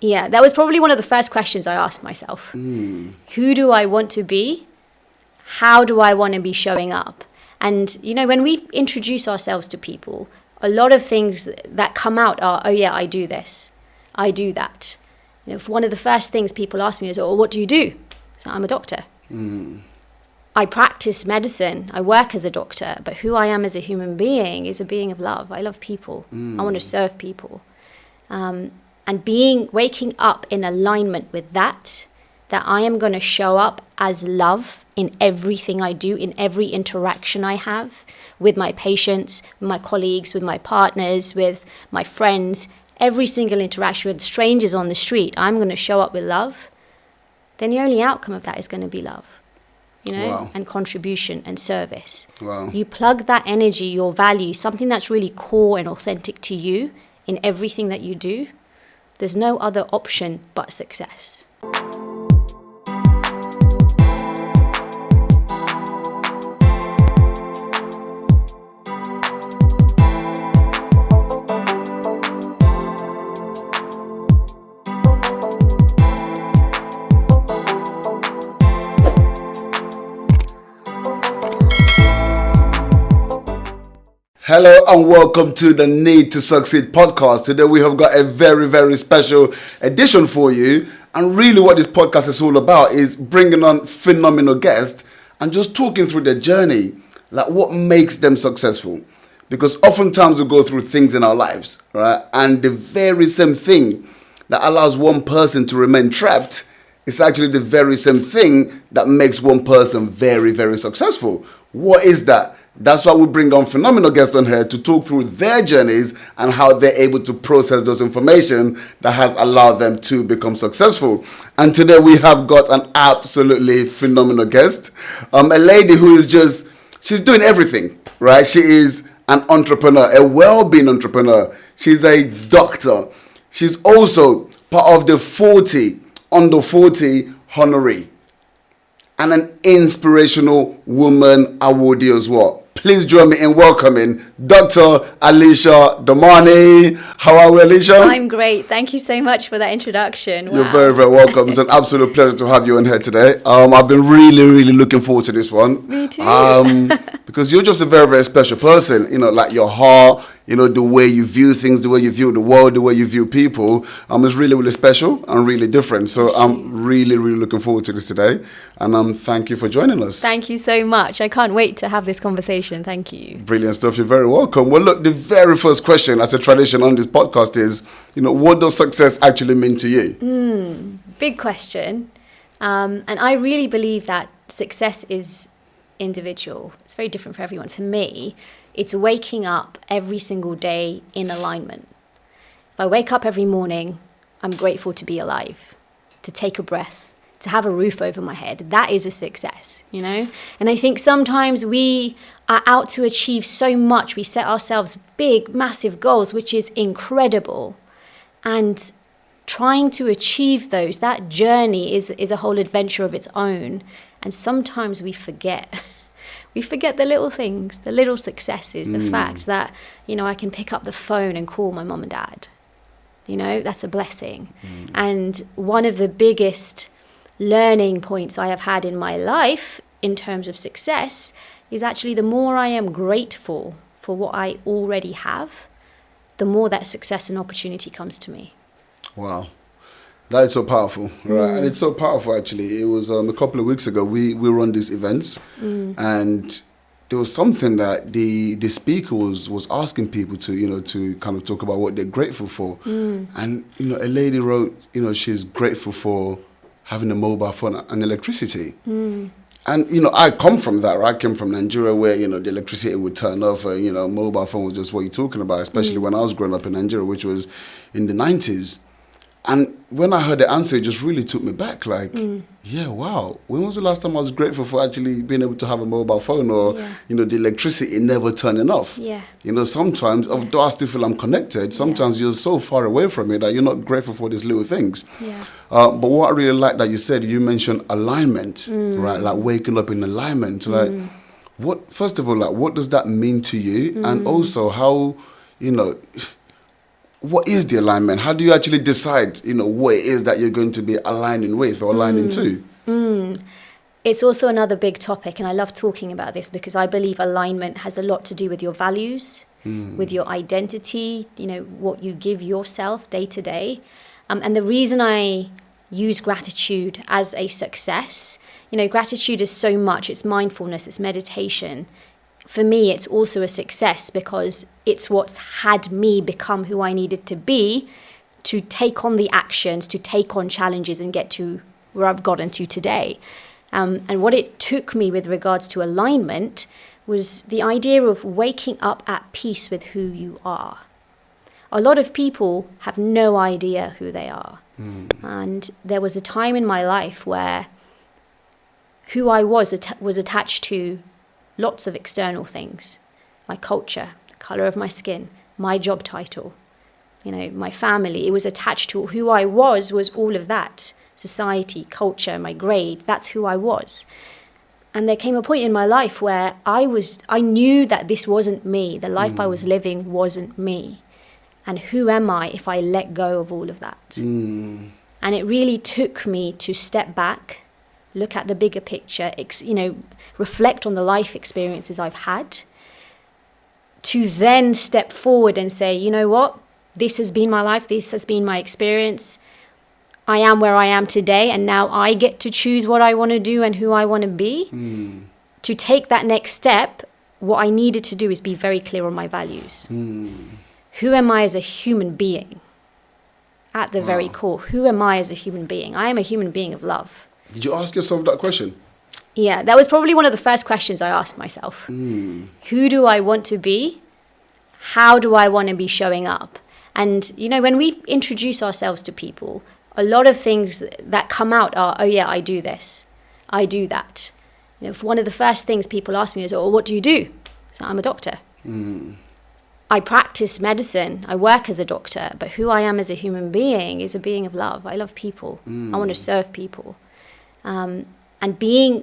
Yeah, that was probably one of the first questions I asked myself. Who do I want to be? How do I want to be showing up? And, you know, when we introduce ourselves to people, a lot of things that come out are, oh yeah, I do this, I do that. You know, one of the first things people ask me is, oh, what do you do? So I'm a doctor. I practice medicine. I work as a doctor. But who I am as a human being is a being of love. I love people. I want to serve people. And waking up in alignment with that I am going to show up as love in everything I do, in every interaction I have with my patients, with my colleagues, with my partners, with my friends, every single interaction with strangers on the street, I'm going to show up with love, then the only outcome of that is going to be love, you know, Wow. and contribution and service. Wow. You plug that energy, your value, something that's really core and authentic to you in everything that you do, there's no other option but success. Hello and welcome to the Need to Succeed podcast. Today we have got a very, very special edition for you. And really what this podcast is all about is bringing on phenomenal guests and just talking through their journey, like what makes them successful. Because oftentimes we go through things in our lives, right? And the very same thing that allows one person to remain trapped is actually the very same thing that makes one person very, very successful. What is that? That's why we bring on phenomenal guests on here to talk through their journeys and how they're able to process those information that has allowed them to become successful. And today we have got an absolutely phenomenal guest, a lady who is she's doing everything, right? She is an entrepreneur, a well-being entrepreneur. She's a doctor. She's also part of the under 40 honoree and an inspirational woman awardee as well. Please join me in welcoming Dr. Alisha Damani. How are we, Alisha? I'm great. Thank you so much for that introduction. You're Wow. very, very welcome. It's an absolute pleasure to have you on here today. I've been really, really looking forward to this one. Me too. Because you're just a very, very special person. You know, like your heart, you know, the way you view things, the way you view the world, the way you view people, is really, really special and really different. So I'm really, really looking forward to this today. And thank you for joining us. Thank you so much. I can't wait to have this conversation. Thank you. Brilliant stuff. You're very welcome. Well, look, the very first question as a tradition on this podcast is, you know, what does success actually mean to you? Big question. And I really believe that success is individual. It's very different for everyone. For me, it's waking up every single day in alignment. If I wake up every morning, I'm grateful to be alive, to take a breath, to have a roof over my head. That is a success, you know? And I think sometimes we are out to achieve so much. We set ourselves big, massive goals, which is incredible. And trying to achieve those, that journey is a whole adventure of its own. And sometimes we forget. We forget the little things, the little successes, the fact that, you know, I can pick up the phone and call my mom and dad. You know, that's a blessing. And one of the biggest learning points I have had in my life in terms of success is actually the more I am grateful for what I already have, the more that success and opportunity comes to me. Wow. That is so powerful, right? And it's so powerful, actually. It was a couple of weeks ago, we run these events, and there was something that the speaker was asking people to, you know, to kind of talk about what they're grateful for. And, you know, a lady wrote, you know, she's grateful for having a mobile phone and electricity. And, you know, I come from that, right? I came from Nigeria where, you know, the electricity would turn off, you know, mobile phone was just what you're talking about, especially when I was growing up in Nigeria, which was in the 90s. And when I heard the answer, it just really took me back. Like, yeah, wow. When was the last time I was grateful for actually being able to have a mobile phone or, you know, the electricity never turning off? Yeah. You know, sometimes, although I still feel I'm connected, sometimes you're so far away from it that you're not grateful for these little things. Yeah. But what I really like that you said, you mentioned alignment, right? Like waking up in alignment. Like, first of all, like, what does that mean to you? And also how, you know, what is the alignment? How do you actually decide, what it is that you're going to be aligning with or aligning to? It's also another big topic, and I love talking about this because I believe alignment has a lot to do with your values, with your identity, what you give yourself day to day. And the reason I use gratitude as a success, gratitude is so much. It's mindfulness, it's meditation. For me, it's also a success because it's what's had me become who I needed to be to take on the actions, to take on challenges and get to where I've gotten to today. And what it took me with regards to alignment was the idea of waking up at peace with who you are. A lot of people have no idea who they are. And there was a time in my life where who I was attached to lots of external things. My culture, the color of my skin, my job title, my family. It was attached to who I was all of that. Society, culture, my grade, that's who I was. And there came a point in my life where I knew that this wasn't me. The life I was living wasn't me. And who am I if I let go of all of that? And it really took me to step back, look at the bigger picture, reflect on the life experiences I've had, to then step forward and say, you know what? This has been my life. This has been my experience. I am where I am today, and now I get to choose what I want to do and who I want to be. To take that next step, what I needed to do is be very clear on my values. Who am I as a human being? At the very core, who am I as a human being? I am a human being of love. Did you ask yourself that question? Yeah, that was probably one of the first questions I asked myself. Who do I want to be? How do I want to be showing up? And, when we introduce ourselves to people, a lot of things that come out are, oh yeah, I do this, I do that. One of the first things people ask me is, oh, what do you do? So I'm a doctor. I practice medicine. I work as a doctor, but who I am as a human being is a being of love. I love people. I want to serve people. And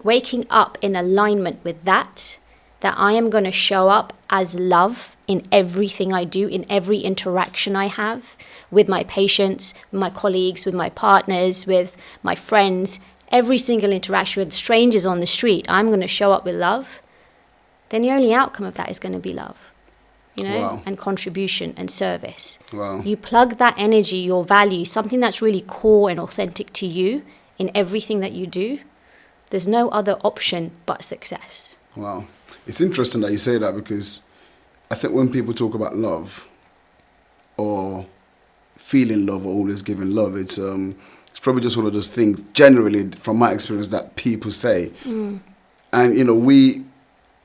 waking up in alignment with that I am going to show up as love in everything I do, in every interaction I have with my patients, with my colleagues, with my partners, with my friends, every single interaction with strangers on the street, I'm going to show up with love. Then the only outcome of that is going to be love, Wow. and contribution and service. Wow. You plug that energy, your value, something that's really core and authentic to you in everything that you do. There's no other option but success. Wow. It's interesting that you say that, because I think when people talk about love or feeling love or always giving love, it's probably just one of those things, generally, from my experience, that people say. And, we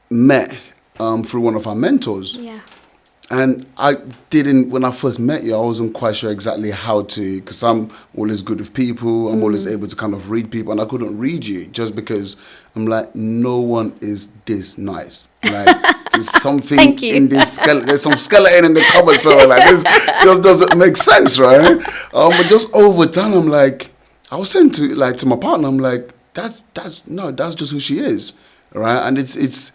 met through one of our mentors. Yeah. And when I first met you, I wasn't quite sure exactly how to, because I'm always good with people. I'm always able to kind of read people, and I couldn't read you just because I'm like, no one is this nice. Like, there's something in this skeleton. There's some skeleton in the cupboard somewhere. Like, this just doesn't make sense, right? But just over time, I'm like, I was saying to my partner, I'm like, that's just who she is, right? And it's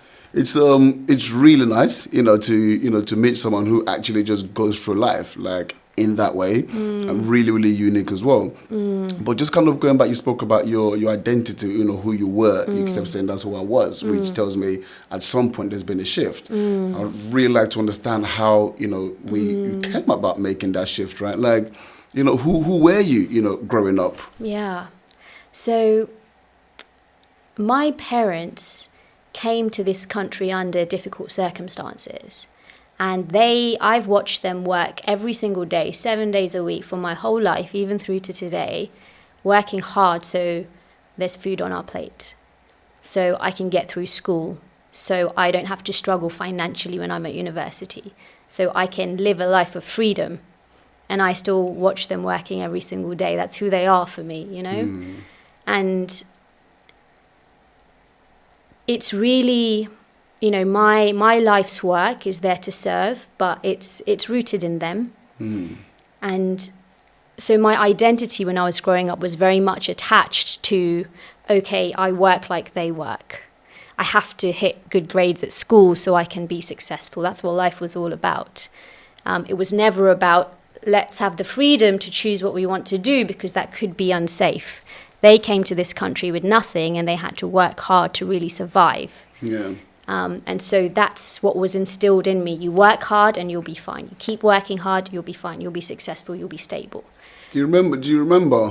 really nice, to meet someone who actually just goes through life like in that way, and really, really unique as well. But just kind of going back, you spoke about your identity, who you were. You kept saying that's who I was, which tells me at some point there's been a shift. I'd really like to understand how, you came about making that shift, right? Like, who were you, growing up? Yeah. So my parents came to this country under difficult circumstances, and I've watched them work every single day, 7 days a week for my whole life, even through to today, working hard so there's food on our plate, so I can get through school, so I don't have to struggle financially when I'm at university, so I can live a life of freedom. And I still watch them working every single day. That's who they are for me, And it's really, my life's work is there to serve, but it's rooted in them. And so my identity when I was growing up was very much attached to, okay, I work like they work. I have to hit good grades at school so I can be successful. That's what life was all about. It was never about let's have the freedom to choose what we want to do, because that could be unsafe. They came to this country with nothing, and they had to work hard to really survive. Yeah. And so that's what was instilled in me. You work hard and you'll be fine. You keep working hard, you'll be fine. You'll be successful, you'll be stable. Do you remember,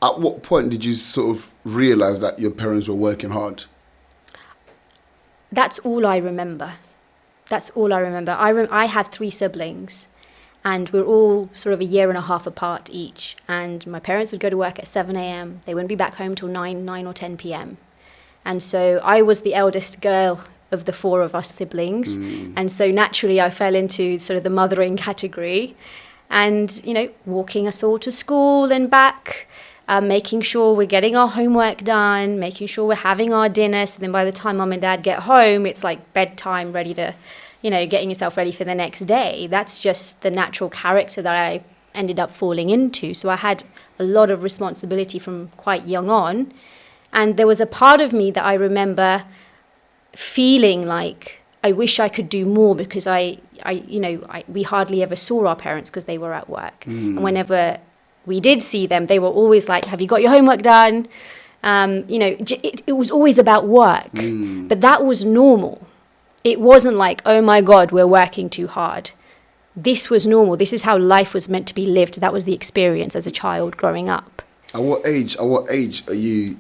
at what point did you sort of realize that your parents were working hard? That's all I remember. That's all I remember. I have 3 siblings, and we're all sort of a year and a half apart each. And my parents would go to work at 7 a.m. They wouldn't be back home till 9 or 10 p.m. And so I was the eldest girl of the 4 of us siblings. And so naturally I fell into sort of the mothering category, and, you know, walking us all to school and back, making sure we're getting our homework done, making sure we're having our dinner. So then by the time mum and dad get home, it's like bedtime, ready to, you know, getting yourself ready for the next day. That's just the natural character that I ended up falling into. So I had a lot of responsibility from quite young on. And there was a part of me that I remember feeling like I wish I could do more, because we hardly ever saw our parents because they were at work. And whenever we did see them, they were always like, have you got your homework done? It was always about work, but that was normal. It wasn't like, oh my God, we're working too hard. This was normal. This is how life was meant to be lived. That was the experience as a child growing up. At what age are you,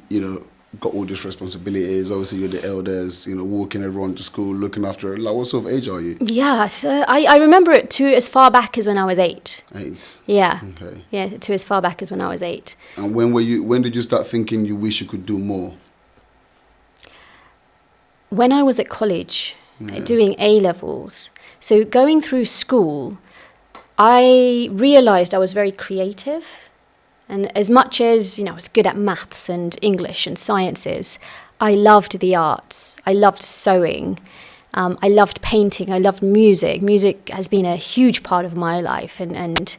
got all these responsibilities? Obviously, you're the elders, walking everyone to school, looking after. Like, what sort of age are you? Yeah, so I remember it to as far back as when I was 8. 8? Yeah. Okay. Yeah, to as far back as when I was 8. And when did you start thinking you wish you could do more? When I was at college, doing A-levels. So going through school, I realised I was very creative. And as much as, I was good at maths and English and sciences, I loved the arts. I loved sewing. I loved painting. I loved music. Music has been a huge part of my life. And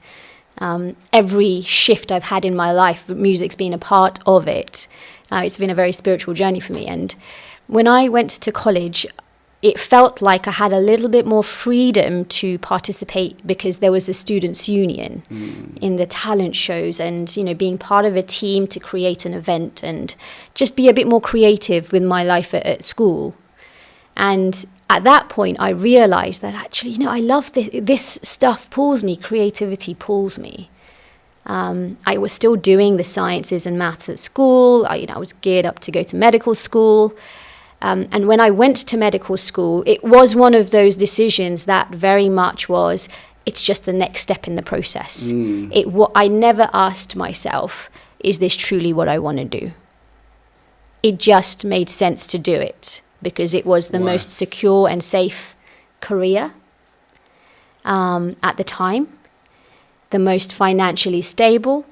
every shift I've had in my life, music's been a part of it. It's been a very spiritual journey for me. And when I went to college, it felt like I had a little bit more freedom to participate, because there was a students' union in the talent shows, and, being part of a team to create an event and just be a bit more creative with my life at school. And at that point, I realized that actually, I love this. This stuff pulls me. Creativity pulls me. I was still doing the sciences and maths at school. I was geared up to go to medical school. And when I went to medical school, it was one of those decisions that very much was, it's just the next step in the process. I never asked myself, is this truly what I want to do? It just made sense to do it, because it was the most secure and safe career at the time, the most financially stable,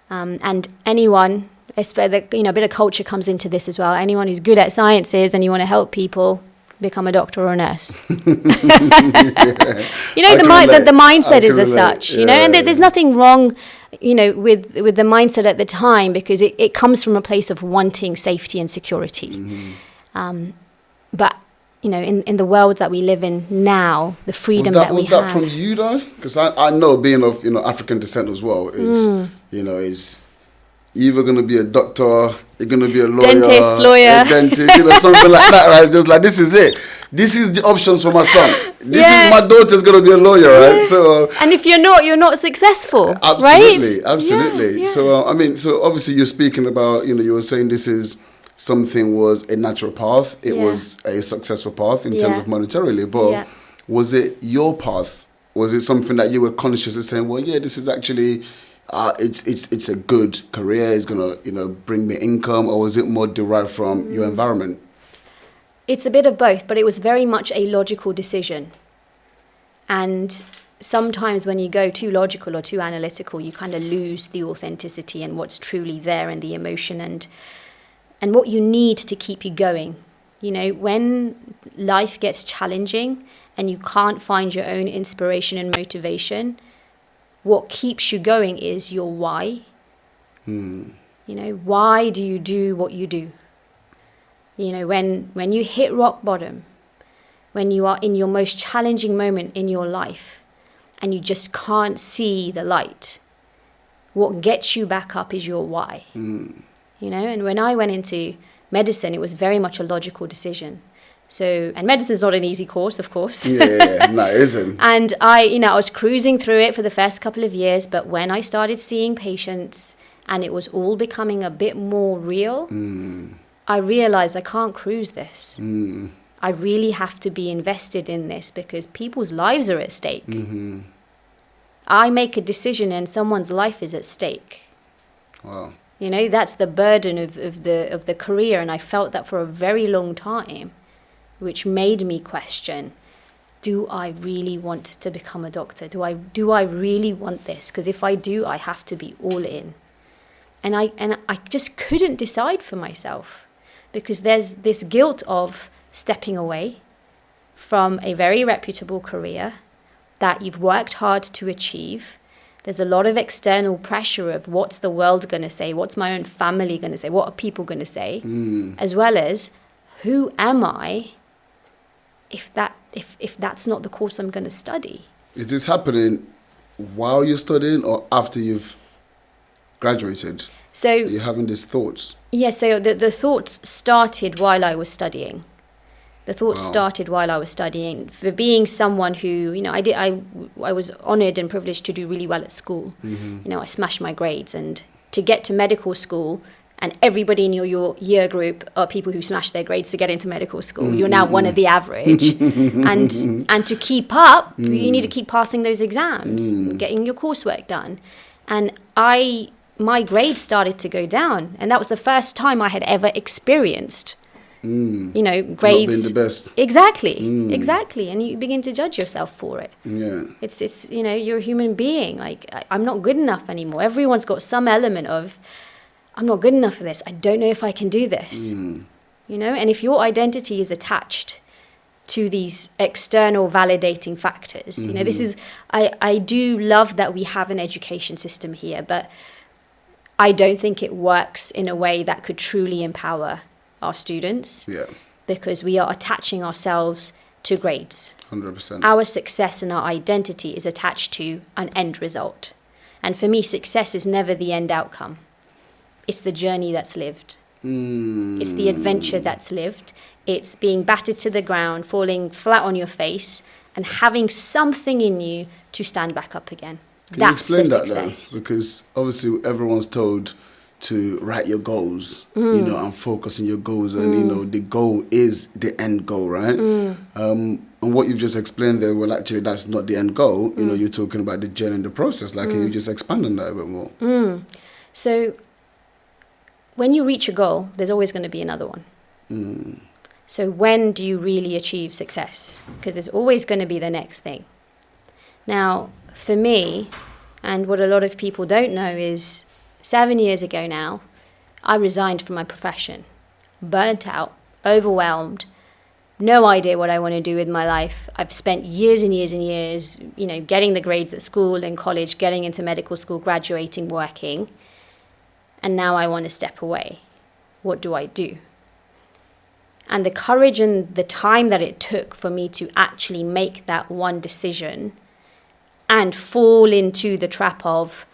and anyone... a bit of culture comes into this as well. Anyone who's good at sciences and you want to help people, become a doctor or a nurse. The mindset is as such, and there's nothing wrong, with the mindset at the time, because it comes from a place of wanting safety and security. But, in the world that we live in now, the freedom that we have. Was that from you though? Because I know, being of, African descent as well, it's either going to be a doctor, you're going to be a lawyer, lawyer, a dentist, something like that, right? It's just like, this is it. This is the options for my son. This is my daughter's going to be a lawyer, right? So, and if you're not successful, absolutely, right? Absolutely. Yeah. So obviously you're speaking about, you were saying this is something was a natural path. It was a successful path in terms of monetarily, but was it your path? Was it something that you were consciously saying, well, this is actually... it's a good career, it's gonna bring me income, or was it more derived from your environment? It's a bit of both, but it was very much a logical decision. And sometimes when you go too logical or too analytical, you kind of lose the authenticity and what's truly there, and the emotion and what you need to keep you going. When life gets challenging and you can't find your own inspiration and motivation, what keeps you going is your why. Why do you do what you do? When you hit rock bottom, when you are in your most challenging moment in your life, and you just can't see the light, what gets you back up is your why. You know, and when I went into medicine, it was very much a logical decision. So, and medicine is not an easy course, of course. Yeah, no, it isn't. And I was cruising through it for the first couple of years, but when I started seeing patients and it was all becoming a bit more real, I realized I can't cruise this. I really have to be invested in this because people's lives are at stake. I make a decision and someone's life is at stake. Wow. You know, that's the burden of the career, and I felt that for a very long time, which made me question, do I really want to become a doctor? Do I really want this? Because if I do, I have to be all in. And I just couldn't decide for myself because there's this guilt of stepping away from a very reputable career that you've worked hard to achieve. There's a lot of external pressure of what's the world going to say, what's my own family going to say, what are people going to say, as well as who am I if that's not the course I'm going to study. Is this happening while you're studying or after you've graduated? So you're having these thoughts? Yeah, so the thoughts started while I was studying. The thoughts Wow. started while I was studying. For being someone who, you know, I was honoured and privileged to do really well at school. You know, I smashed my grades, and to get to medical school, and everybody in your year group are people who smash their grades to get into medical school. You're now one of the average. and to keep up, you need to keep passing those exams, getting your coursework done. And my grades started to go down, and that was the first time I had ever experienced you know, grades. Not being the best. Exactly. And you begin to judge yourself for it. Yeah. It's you know, you're a human being. Like, I'm not good enough anymore. Everyone's got some element of, I'm not good enough for this. I don't know if I can do this. You know, and if your identity is attached to these external validating factors, you know, this is, I do love that we have an education system here, but I don't think it works in a way that could truly empower our students, because we are attaching ourselves to grades. 100%. Our success and our identity is attached to an end result. And for me, success is never the end outcome. It's the journey that's lived. It's the adventure that's lived. It's being battered to the ground, falling flat on your face, and having something in you to stand back up again. Can you explain that though? Because obviously everyone's told to write your goals, you know, and focus on your goals, and you know, the goal is the end goal, right? And what you've just explained there, well, actually, that's not the end goal. You know, you're talking about the journey and the process. Like, can you just expand on that a bit more? So, when you reach a goal, there's always going to be another one. So, when do you really achieve success? Because there's always going to be the next thing. Now, for me, and what a lot of people don't know is, 7 years ago now, I resigned from my profession, burnt out, overwhelmed, no idea what I want to do with my life. I've spent years and years and years, you know, getting the grades at school and college, getting into medical school, graduating, working, and now I want to step away. What do I do? And the courage and the time that it took for me to actually make that one decision and fall into the trap of,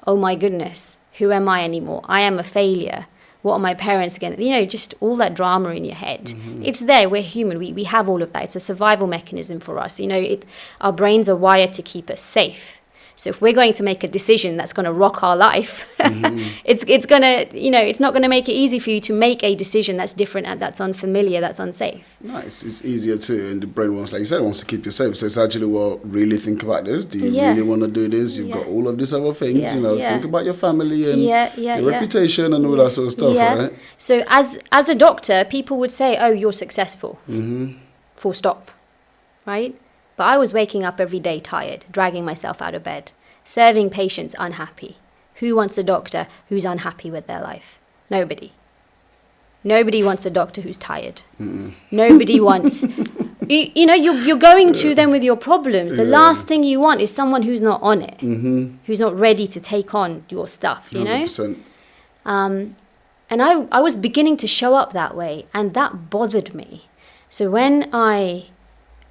oh my goodness, who am I anymore? I am a failure. What are my parents going to... You know, just all that drama in your head. It's there. We're human. We have all of that. It's a survival mechanism for us. You know, our brains are wired to keep us safe. So if we're going to make a decision that's going to rock our life, it's going to, you know, it's not going to make it easy for you to make a decision that's different and that's unfamiliar, that's unsafe. No, it's easier too, and the brain wants, like you said, wants to keep you safe. So it's actually, well, really think about this. Do you really want to do this? You've got all of these other things, you know, think about your family and your reputation and all that sort of stuff, right? So as a doctor, people would say, oh, you're successful, full stop, right? But I was waking up every day tired, dragging myself out of bed, serving patients unhappy. Who wants a doctor who's unhappy with their life? Nobody. Nobody wants a doctor who's tired. Nobody wants... You know, you're going to them with your problems. The last thing you want is someone who's not on it, who's not ready to take on your stuff, you know? 100%. And I was beginning to show up that way, and that bothered me. So when I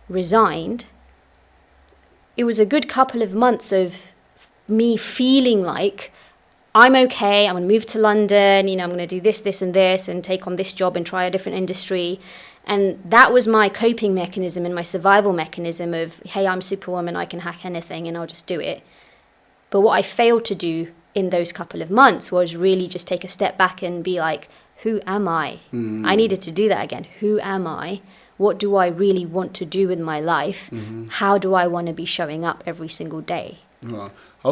resigned, it was a good couple of months of me feeling like I'm okay, I'm going to move to London, I'm going to do this, this and this and take on this job and try a different industry. And that was my coping mechanism and my survival mechanism of, hey, I'm Superwoman, I can hack anything and I'll just do it. But what I failed to do in those couple of months was really just take a step back and be like, who am I? I needed to do that again. Who am I? What do I really want to do in my life? How do I want to be showing up every single day? Well, I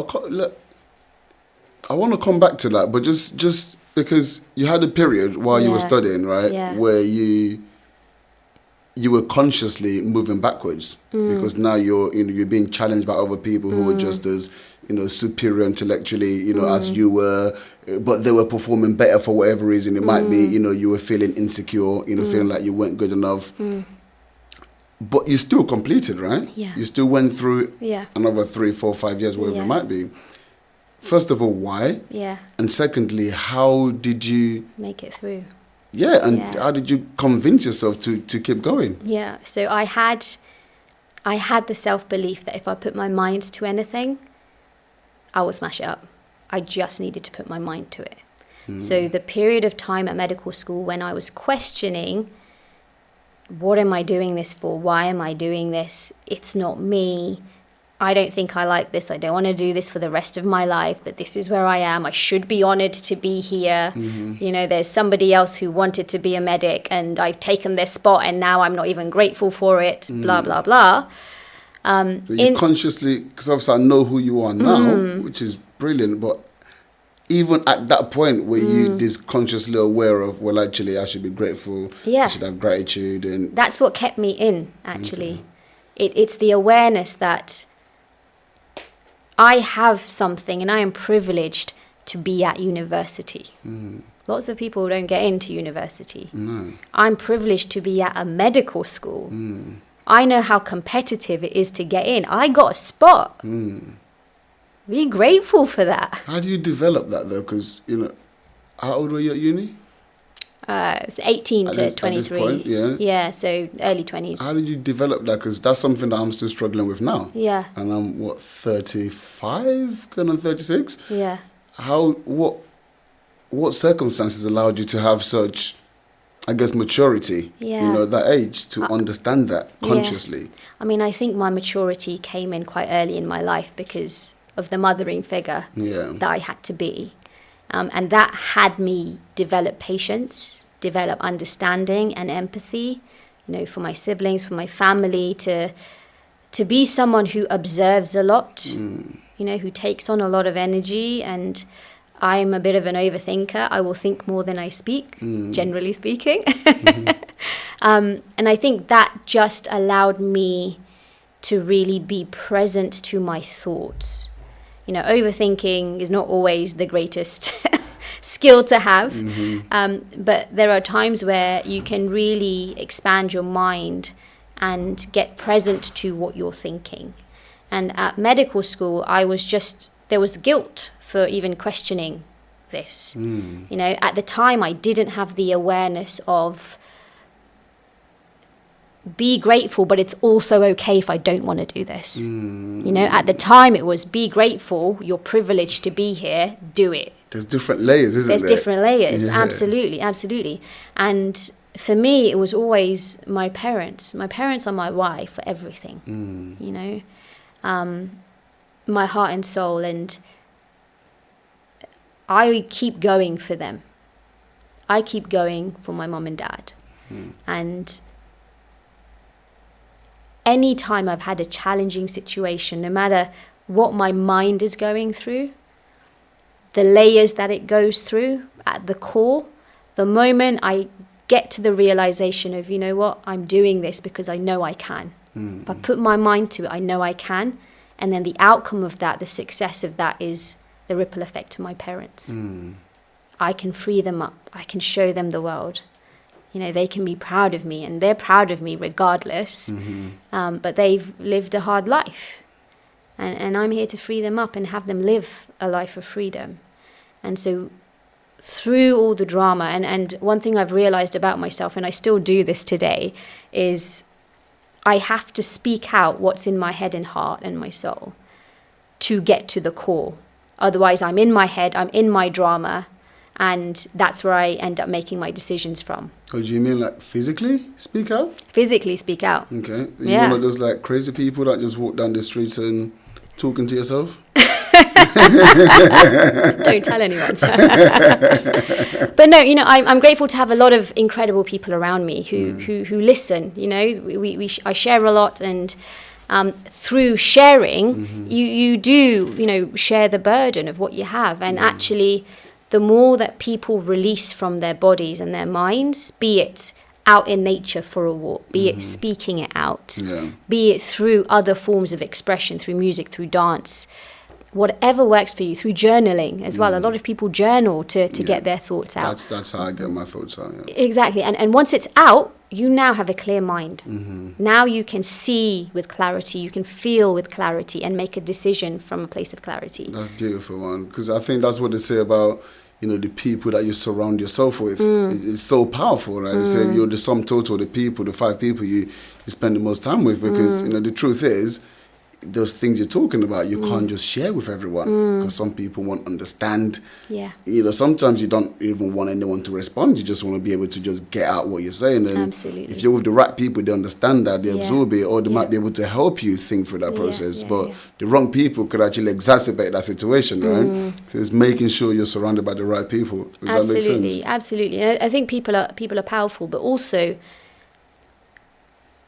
want to come back to that, but just because you had a period while you were studying, right, where you were consciously moving backwards because now you're being challenged by other people who are just as superior intellectually, as you were, but they were performing better for whatever reason. It might be, you were feeling insecure, feeling like you weren't good enough. But you still completed, right? Yeah. You still went through another 3, 4, 5 years, whatever it might be. First of all, why? Yeah. And secondly, how did you make it through? Yeah, and how did you convince yourself to keep going? Yeah, so I had the self-belief that if I put my mind to anything, I will smash it up. I just needed to put my mind to it. So the period of time at medical school when I was questioning, what am I doing this for? Why am I doing this? It's not me. I don't think I like this. I don't want to do this for the rest of my life, but this is where I am. I should be honored to be here. There's somebody else who wanted to be a medic and I've taken their spot and now I'm not even grateful for it, blah, blah, blah. You consciously, because obviously I know who you are now, which is brilliant, but even at that point were you this consciously aware of, well, actually I should be grateful, I should have gratitude? And that's what kept me in, actually. It's the awareness that I have something and I am privileged to be at university. Lots of people don't get into university. No. I'm privileged to be at a medical school. I know how competitive it is to get in. I got a spot. Be grateful for that. How do you develop that though? Because, how old were you at uni? It's 18 to 23. At this point, Yeah, so early 20s. How did you develop that? Because that's something that I'm still struggling with now. Yeah. And I'm, 35? Going on 36? Yeah. What circumstances allowed you to have such, I guess, maturity, that age, to understand that consciously? Yeah. I mean, I think my maturity came in quite early in my life because of the mothering figure that I had to be. And that had me develop patience, develop understanding and empathy, for my siblings, for my family, to be someone who observes a lot, who takes on a lot of energy. And I'm a bit of an overthinker. I will think more than I speak, generally speaking. And I think that just allowed me to really be present to my thoughts. Overthinking is not always the greatest skill to have, but there are times where you can really expand your mind and get present to what you're thinking. And at medical school, there was guilt for even questioning this. At the time, I didn't have the awareness of be grateful, but it's also okay if I don't want to do this. At the time it was be grateful, you're privileged to be here, do it. There's different layers, isn't there? There's different layers, absolutely. And for me, it was always my parents. My parents are my why for everything, my heart and soul. And I keep going for them. I keep going for my mom and dad. And any time I've had a challenging situation, no matter what my mind is going through, the layers that it goes through at the core, the moment I get to the realization of, I'm doing this because I know I can. If I put my mind to it, I know I can. And then the outcome of that, the success of that is the ripple effect to my parents. I can free them up. I can show them the world. They can be proud of me, and they're proud of me regardless. But they've lived a hard life. And I'm here to free them up and have them live a life of freedom. And so through all the drama, and one thing I've realized about myself, and I still do this today, is I have to speak out what's in my head and heart and my soul to get to the core. Otherwise, I'm in my head, I'm in my drama, and that's where I end up making my decisions from. Oh, do you mean like physically speak out? Physically speak out. Okay. You Yeah. one of those like crazy people that just walk down the streets and talking to yourself? Don't tell anyone. But no, I'm grateful to have a lot of incredible people around me who listen. I share a lot, and through sharing, you do share the burden of what you have, and actually, the more that people release from their bodies and their minds, be it out in nature for a walk, be it speaking it out, be it through other forms of expression, through music, through dance, whatever works for you, through journaling as well. A lot of people journal to get their thoughts out. That's how I get my thoughts out. Yeah. Exactly. And once it's out, you now have a clear mind. Now you can see with clarity, you can feel with clarity, and make a decision from a place of clarity. That's beautiful, man. Because I think that's what they say about, the people that you surround yourself with. It's so powerful, right? They say you're the sum total, the 5 people you spend the most time with, because, the truth is, those things you're talking about, you can't just share with everyone, because some people won't understand. Yeah. Sometimes you don't even want anyone to respond. You just want to be able to just get out what you're saying. And absolutely. if you're with the right people, they understand that, they absorb it, or they might be able to help you think through that process. But the wrong people could actually exacerbate that situation, right? So it's making sure you're surrounded by the right people. Does that make sense? Absolutely. And I think people are powerful, but also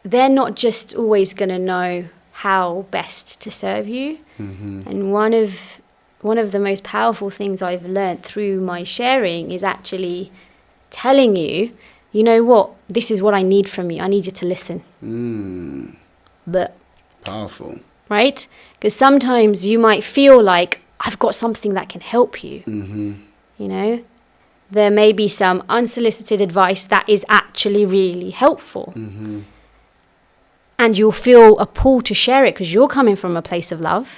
they're not just always going to know how best to serve you. And one of the most powerful things I've learned through my sharing is actually telling you, you know what, this is what I need from you. I need you to listen. But powerful. Right? Because sometimes you might feel like, I've got something that can help you. There may be some unsolicited advice that is actually really helpful. And you'll feel a pull to share it because you're coming from a place of love.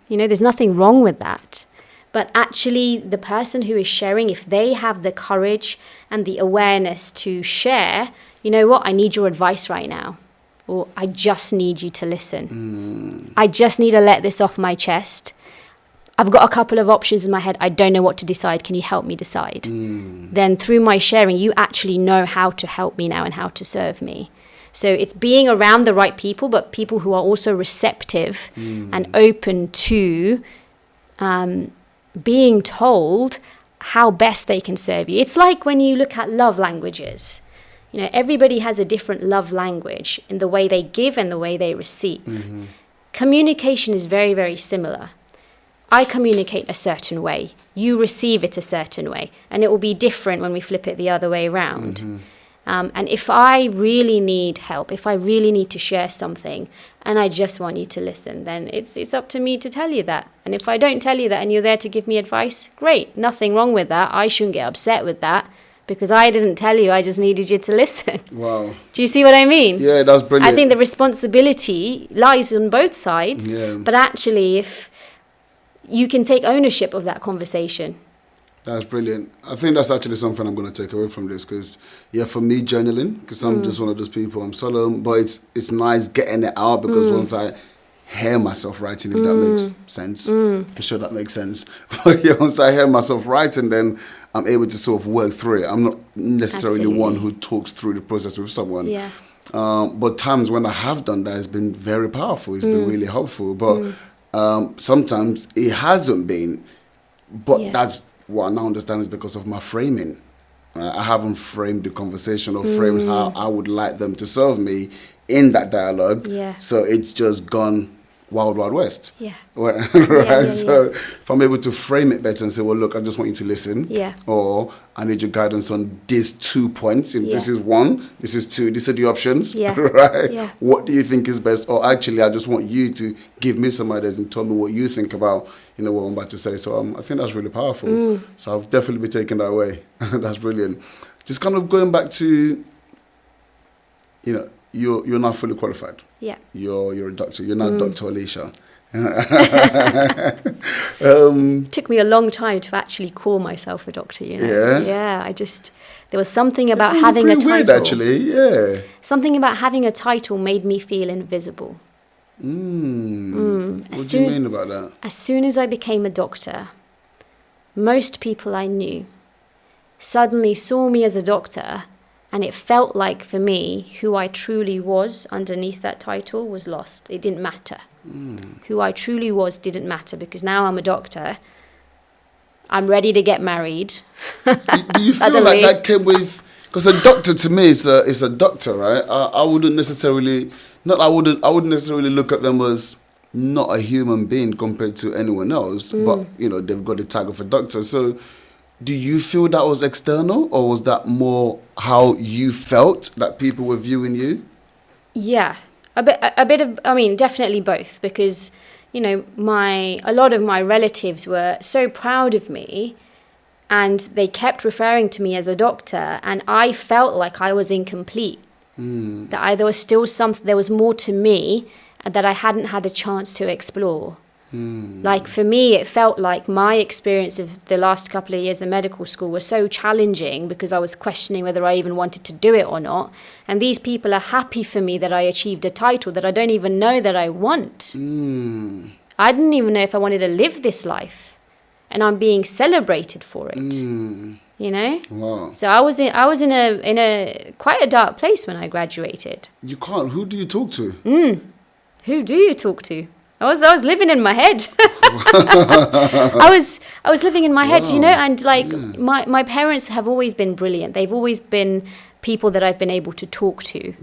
There's nothing wrong with that. But actually, the person who is sharing, if they have the courage and the awareness to share, you know what, I need your advice right now. Or I just need you to listen. I just need to let this off my chest. I've got a couple of options in my head. I don't know what to decide. Can you help me decide? Then through my sharing, you actually know how to help me now and how to serve me. So it's being around the right people, but people who are also receptive and open to being told how best they can serve you. It's like when you look at love languages. Everybody has a different love language in the way they give and the way they receive. Communication is very, very similar. I communicate a certain way. You receive it a certain way. And it will be different when we flip it the other way around. And if I really need help, if I really need to share something, and I just want you to listen, then it's up to me to tell you that. And if I don't tell you that and you're there to give me advice, great, nothing wrong with that. I shouldn't get upset with that because I didn't tell you, I just needed you to listen. Wow. Do you see what I mean? Yeah, that's brilliant. I think the responsibility lies on both sides, but actually if you can take ownership of that conversation. That's brilliant. I think that's actually something I'm going to take away from this because, for me, journaling, because I'm just one of those people, I'm solo, but it's nice getting it out because once I hear myself writing, if that makes sense, I'm sure that makes sense. But once I hear myself writing, then I'm able to sort of work through it. I'm not necessarily one who talks through the process with someone. Yeah. But times when I have done that, it's been very powerful. It's been really helpful. But sometimes it hasn't been. But that's what I now understand is because of my framing. I haven't framed the conversation or framed how I would like them to serve me in that dialogue. Yeah. So it's just gone wild, wild west. Yeah. Right? So if I'm able to frame it better and say, well, look, I just want you to listen. Yeah. Or I need your guidance on these 2 points. If this is 1, this is 2, these are the options. Yeah. Right? Yeah. What do you think is best? Or actually, I just want you to give me some ideas and tell me what you think about, what I'm about to say. So I think that's really powerful. So I'll definitely be taking that away. That's brilliant. Just kind of going back to, you're now fully qualified. Yeah. You're a doctor. You're now Dr. Alisha. Took me a long time to actually call myself a doctor, you know. Yeah? Yeah, there was something about having a Pretty title. weird, actually, yeah. Something about having a title made me feel invisible. What do you mean about that? As soon as I became a doctor, most people I knew suddenly saw me as a doctor, and it felt like for me, who I truly was underneath that title was lost. It didn't matter. Who I truly was didn't matter, because now I'm a doctor. I'm ready to get married. Do you feel like that came with... Because a doctor to me is a doctor, right? I wouldn't necessarily... I wouldn't necessarily look at them as not a human being compared to anyone else, but, you know, they've got the tag of a doctor. So do you feel that was external, or was that more how you felt that people were viewing you? Yeah, a bit of, I mean, definitely both, because, you know, a lot of my relatives were so proud of me, and they kept referring to me as a doctor, and I felt like I was incomplete. That there was more to me that I hadn't had a chance to explore. Like for me, it felt like my experience of the last couple of years of medical school was so challenging, because I was questioning whether I even wanted to do it or not. And these people are happy for me that I achieved a title that I don't even know that I want. I didn't even know if I wanted to live this life, and I'm being celebrated for it. You know? Wow. So I was in a quite a dark place when I graduated. You can't. Who do you talk to? Who do you talk to? I was living in my head. I was living in my head, you know, and like my parents have always been brilliant. They've always been people that I've been able to talk to.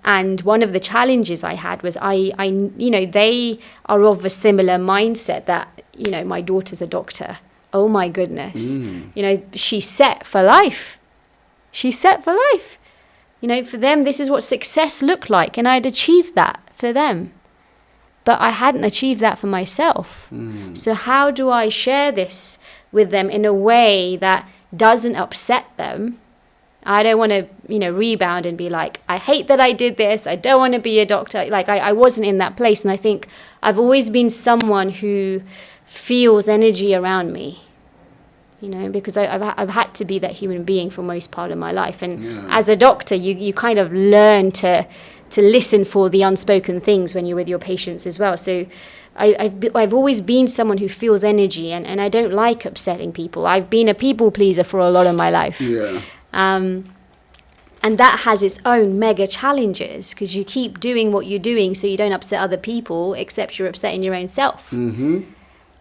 And one of the challenges I had was I you know, they are of a similar mindset that, you know, my daughter's a doctor. Oh my goodness. You know, she's set for life. She's set for life. You know, for them, this is what success looked like. And I'd achieved that for them. But I hadn't achieved that for myself. So how do I share this with them in a way that doesn't upset them? I don't want to, you know, rebound and be like, I hate that I did this. I don't want to be a doctor. Like, I wasn't in that place. And I think I've always been someone who feels energy around me. You know, because I've had to be that human being for most part of my life. And as a doctor, you kind of learn to listen for the unspoken things when you're with your patients as well. So I've always been someone who feels energy, and I don't like upsetting people. I've been a people pleaser for a lot of my life. And that has its own mega challenges, because you keep doing what you're doing so you don't upset other people, except you're upsetting your own self.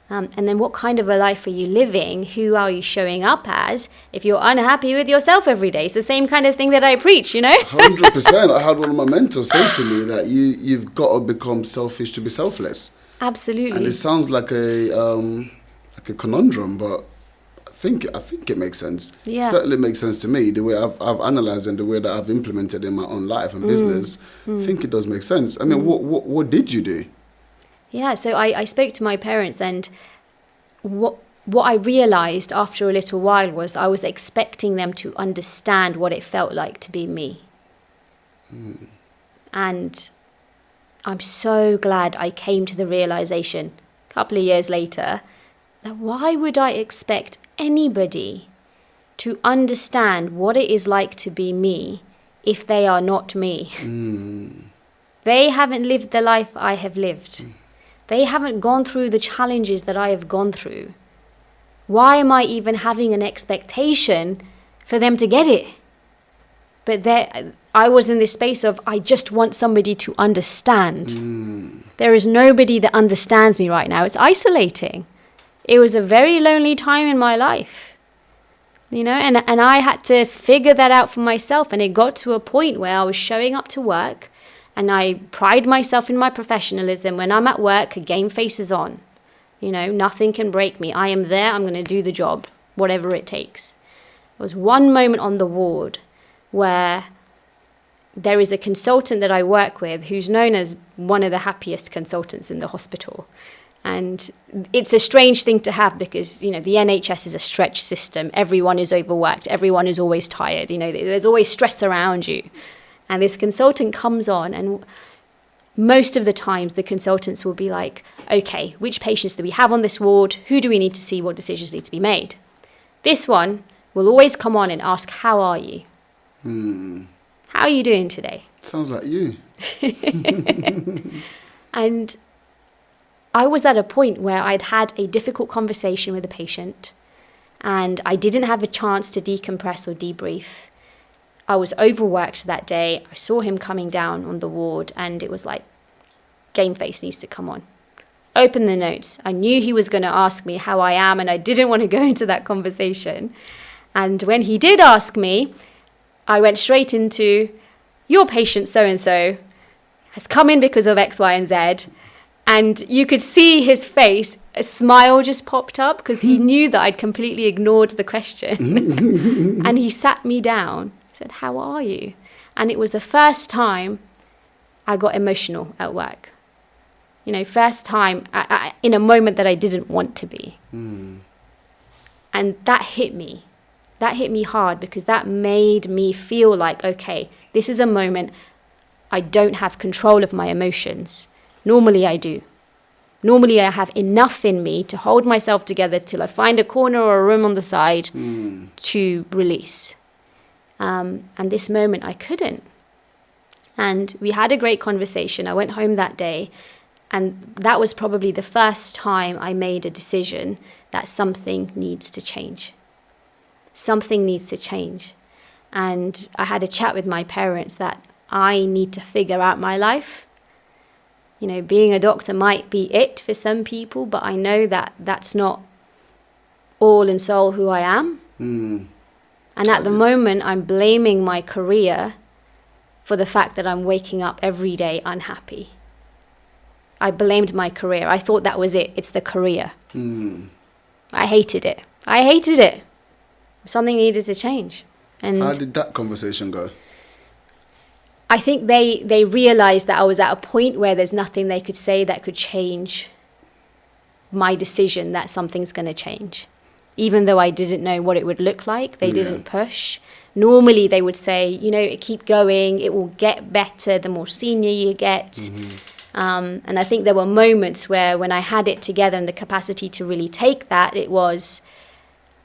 And then what kind of a life are you living? Who are you showing up as if you're unhappy with yourself every day? It's the same kind of thing that I preach, you know? 100%. I had one of my mentors say to me that you've got to become selfish to be selfless. Absolutely. And it sounds like a conundrum, but I think it makes sense. Yeah. It certainly makes sense to me. The way I've analysed and the way that I've implemented in my own life and business, I think it does make sense. I mean, what did you do? Yeah, so I spoke to my parents, and what I realised after a little while was I was expecting them to understand what it felt like to be me. And I'm so glad I came to the realisation a couple of years later that why would I expect anybody to understand what it is like to be me if they are not me? They haven't lived the life I have lived. They haven't gone through the challenges that I have gone through. Why am I even having an expectation for them to get it? But I was in this space of, I just want somebody to understand. There is nobody that understands me right now. It's isolating. It was a very lonely time in my life. You know, and I had to figure that out for myself. And it got to a point where I was showing up to work, and I pride myself in my professionalism. When I'm at work, game face is on. You know, nothing can break me. I am there. I'm going to do the job, whatever it takes. There was one moment on the ward where there is a consultant that I work with who's known as one of the happiest consultants in the hospital. And it's a strange thing to have because, you know, the NHS is a stretch system. Everyone is overworked. Everyone is always tired. You know, there's always stress around you. And this consultant comes on, and most of the times the consultants will be like, okay, which patients do we have on this ward? Who do we need to see? What decisions need to be made? This one will always come on and ask, how are you? How are you doing today? Sounds like you. And I was at a point where I'd had a difficult conversation with a patient and I didn't have a chance to decompress or debrief. I was overworked that day. I saw him coming down on the ward and it was like, game face needs to come on. Open the notes. I knew he was going to ask me how I am and I didn't want to go into that conversation. And when he did ask me, I went straight into, your patient so-and-so has come in because of X, Y, and Z. And you could see his face, a smile just popped up because he knew that I'd completely ignored the question. And he sat me down, said, how are you? And it was the first time I got emotional at work. You know, first time in a moment that I didn't want to be. And that hit me. That hit me hard because that made me feel like, okay, this is a moment I don't have control of my emotions. Normally I do. Normally I have enough in me to hold myself together till I find a corner or a room on the side to release. And this moment I couldn't. And we had a great conversation. I went home that day and that was probably the first time I made a decision that something needs to change. Something needs to change. And I had a chat with my parents that I need to figure out my life. You know, being a doctor might be it for some people, but I know that that's not all and soul who I am. And at the moment, I'm blaming my career for the fact that I'm waking up every day unhappy. I blamed my career. I thought that was it. It's the career. I hated it. I hated it. Something needed to change. And how did that conversation go? I think they realized that I was at a point where there's nothing they could say that could change my decision that something's going to change. Even though I didn't know what it would look like, they didn't push. Normally they would say, you know, keep going, it will get better the more senior you get. And I think there were moments where when I had it together and the capacity to really take that, it was,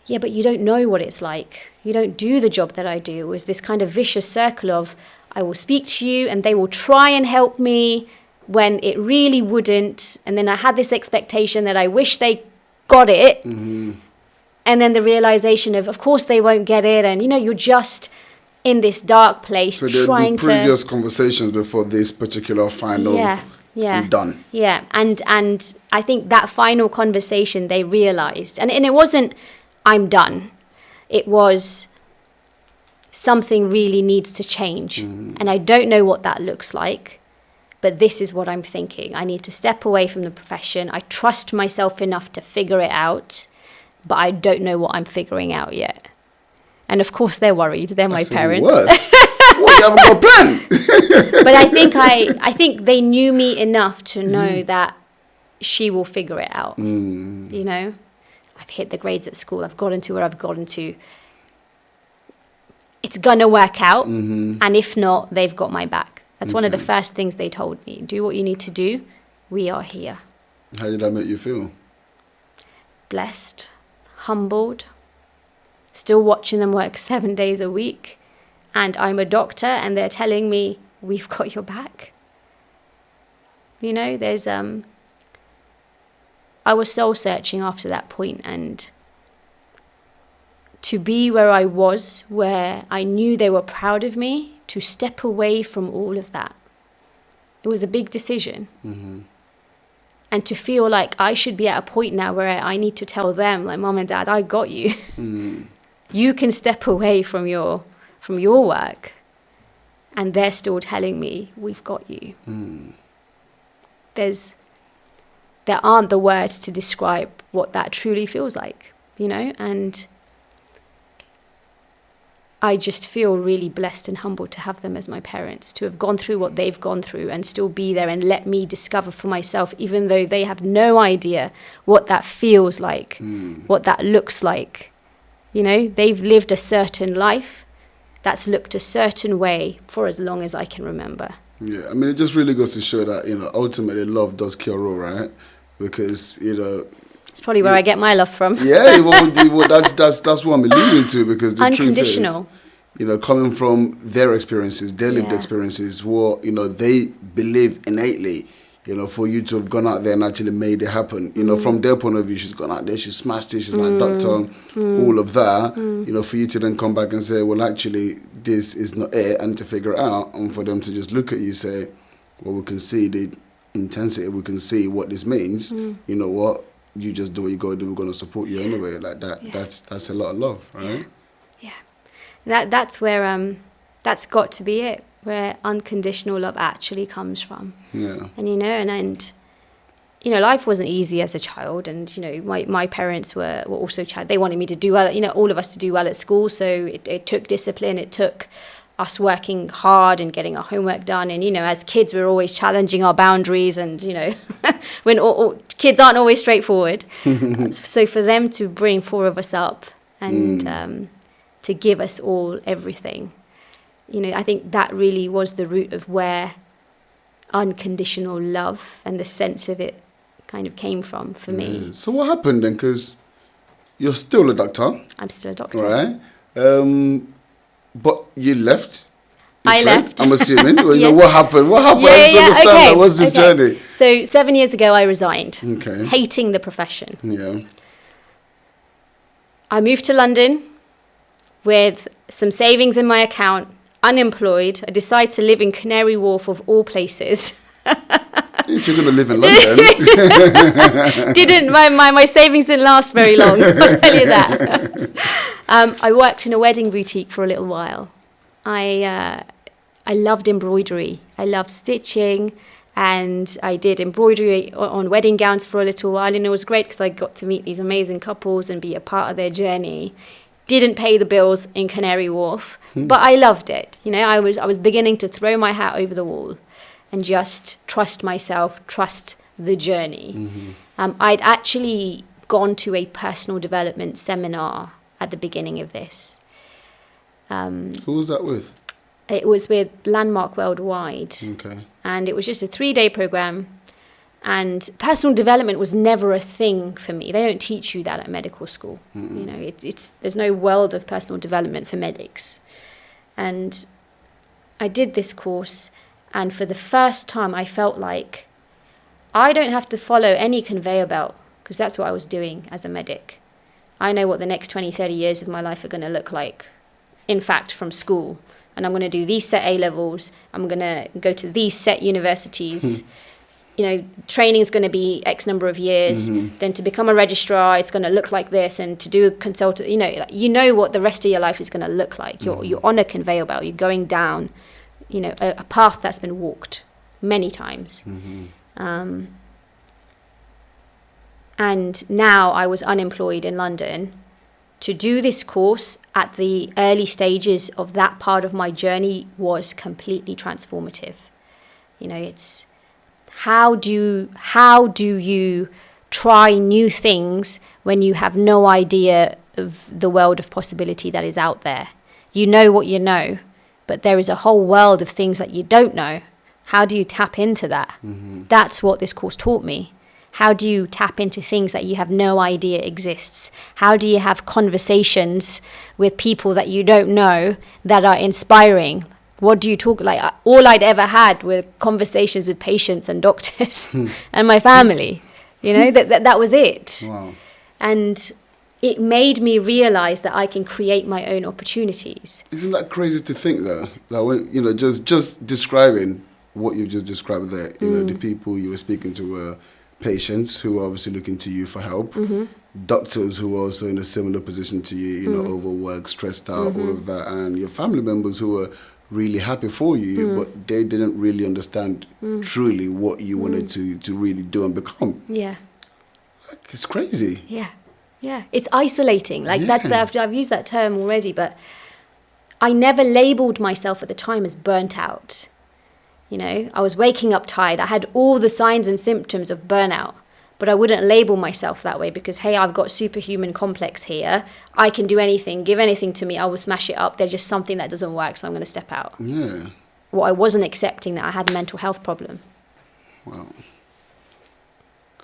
yeah, but you don't know what it's like. You don't do the job that I do. It was this kind of vicious circle of, I will speak to you and they will try and help me when it really wouldn't. And then I had this expectation that I wish they got it. And then the realization of course they won't get it. And, you know, you're just in this dark place so trying to... So there had been previous conversations before this particular final done. Yeah, and I think that final conversation they realized. And it wasn't, I'm done. It was... something really needs to change. And I don't know what that looks like, but this is what I'm thinking. I need to step away from the profession. I trust myself enough to figure it out, but I don't know what I'm figuring out yet. And of course they're worried. They're my parents. Worse. What, you haven't got a plan? But I think they knew me enough to know that she will figure it out. You know, I've hit the grades at school. I've gotten to where I've gotten to. It's going to work out. And if not, they've got my back. That's one of the first things they told me. Do what you need to do. We are here. How did that make you feel? Blessed, humbled, still watching them work 7 days a week. And I'm a doctor and they're telling me, we've got your back. You know, there's... I was soul searching after that point, and... to be where I was, where I knew they were proud of me, to step away from all of that. It was a big decision. And to feel like I should be at a point now where I need to tell them, like, Mom and Dad, I got you. You can step away from your work. And they're still telling me, we've got you. There aren't the words to describe what that truly feels like, you know, and... I just feel really blessed and humbled to have them as my parents, to have gone through what they've gone through and still be there and let me discover for myself, even though they have no idea what that feels like, what that looks like. You know, they've lived a certain life that's looked a certain way for as long as I can remember. Yeah, I mean, it just really goes to show that, ultimately love does cure all, right? Because, It's probably where I get my love from. yeah, that's what I'm alluding to, because the Unconditional. truth is, coming from their experiences, their lived Yeah. experiences, what, they believe innately, for you to have gone out there and actually made it happen. From their point of view, she's gone out there, she smashed it, she's like doctor, all of that. For you to then come back and say, well, actually, this is not it, and to figure it out, and for them to just look at you and say, well, we can see the intensity, we can see what this means. You know what? You just do what you got to do. We're going to support you anyway. Like that. Yeah. That's a lot of love, right? Yeah. That's where that's got to be it. Where unconditional love actually comes from. Yeah. And and life wasn't easy as a child, and my parents were also they wanted me to do well, all of us to do well at school, so it took discipline, it took us working hard and getting our homework done, and as kids we're always challenging our boundaries, and when all kids aren't always straightforward. So for them to bring four of us up and to give us all everything, I think that really was the root of where unconditional love and the sense of it kind of came from for me. So what happened then? Because you're still a doctor. I'm still a doctor. Right. But you left. I left. I'm assuming. Well, Yes. What happened? What happened? Yeah, I need to understand okay. that. What's this journey? So 7 years ago I resigned. Okay. Hating the profession. Yeah. I moved to London with some savings in my account, unemployed. I decided to live in Canary Wharf of all places. If you're going to live in London. My savings didn't last very long, I'll tell you that. I worked in a wedding boutique for a little while. I loved embroidery. I loved stitching, and I did embroidery on wedding gowns for a little while, and it was great because I got to meet these amazing couples and be a part of their journey. Didn't pay the bills in Canary Wharf, but I loved it. I was beginning to throw my hat over the wall and just trust myself, trust the journey. I'd actually gone to a personal development seminar at the beginning of this. Who was that with? It was with Landmark Worldwide. Okay. And it was just a 3-day program. And personal development was never a thing for me. They don't teach you that at medical school. There's no world of personal development for medics. And I did this course, and for the first time I felt like I don't have to follow any conveyor belt, because that's what I was doing as a medic. I know what the next 20, 30 years of my life are going to look like, in fact, from school. And I'm going to do these set A-levels. I'm going to go to these set universities. Training is going to be X number of years. Then to become a registrar, it's going to look like this. And to do a consultant, you know what the rest of your life is going to look like. You're on a conveyor belt. You're going down, a path that's been walked many times. And now I was unemployed in London. To do this course at the early stages of that part of my journey was completely transformative. It's how do you try new things when you have no idea of the world of possibility that is out there? You know what you know, but there is a whole world of things that you don't know. How do you tap into that? That's what this course taught me. How do you tap into things that you have no idea exists? How do you have conversations with people that you don't know that are inspiring? What do you talk like? All I'd ever had were conversations with patients and doctors and my family. That was it. Wow. And it made me realize that I can create my own opportunities. Isn't that crazy to think though? Like when, just describing what you've just described there, the people you were speaking to were patients who are obviously looking to you for help, doctors who are also in a similar position to you, overworked, stressed out, all of that, and your family members who are really happy for you, but they didn't really understand truly what you wanted to really do and become. Yeah. It's crazy. Yeah. It's isolating. I've used that term already, but I never labeled myself at the time as burnt out. I was waking up tired. I had all the signs and symptoms of burnout, but I wouldn't label myself that way because, hey, I've got superhuman complex here. I can do anything. Give anything to me. I will smash it up. There's just something that doesn't work, so I'm going to step out. Yeah. what I wasn't accepting, that I had a mental health problem. Wow.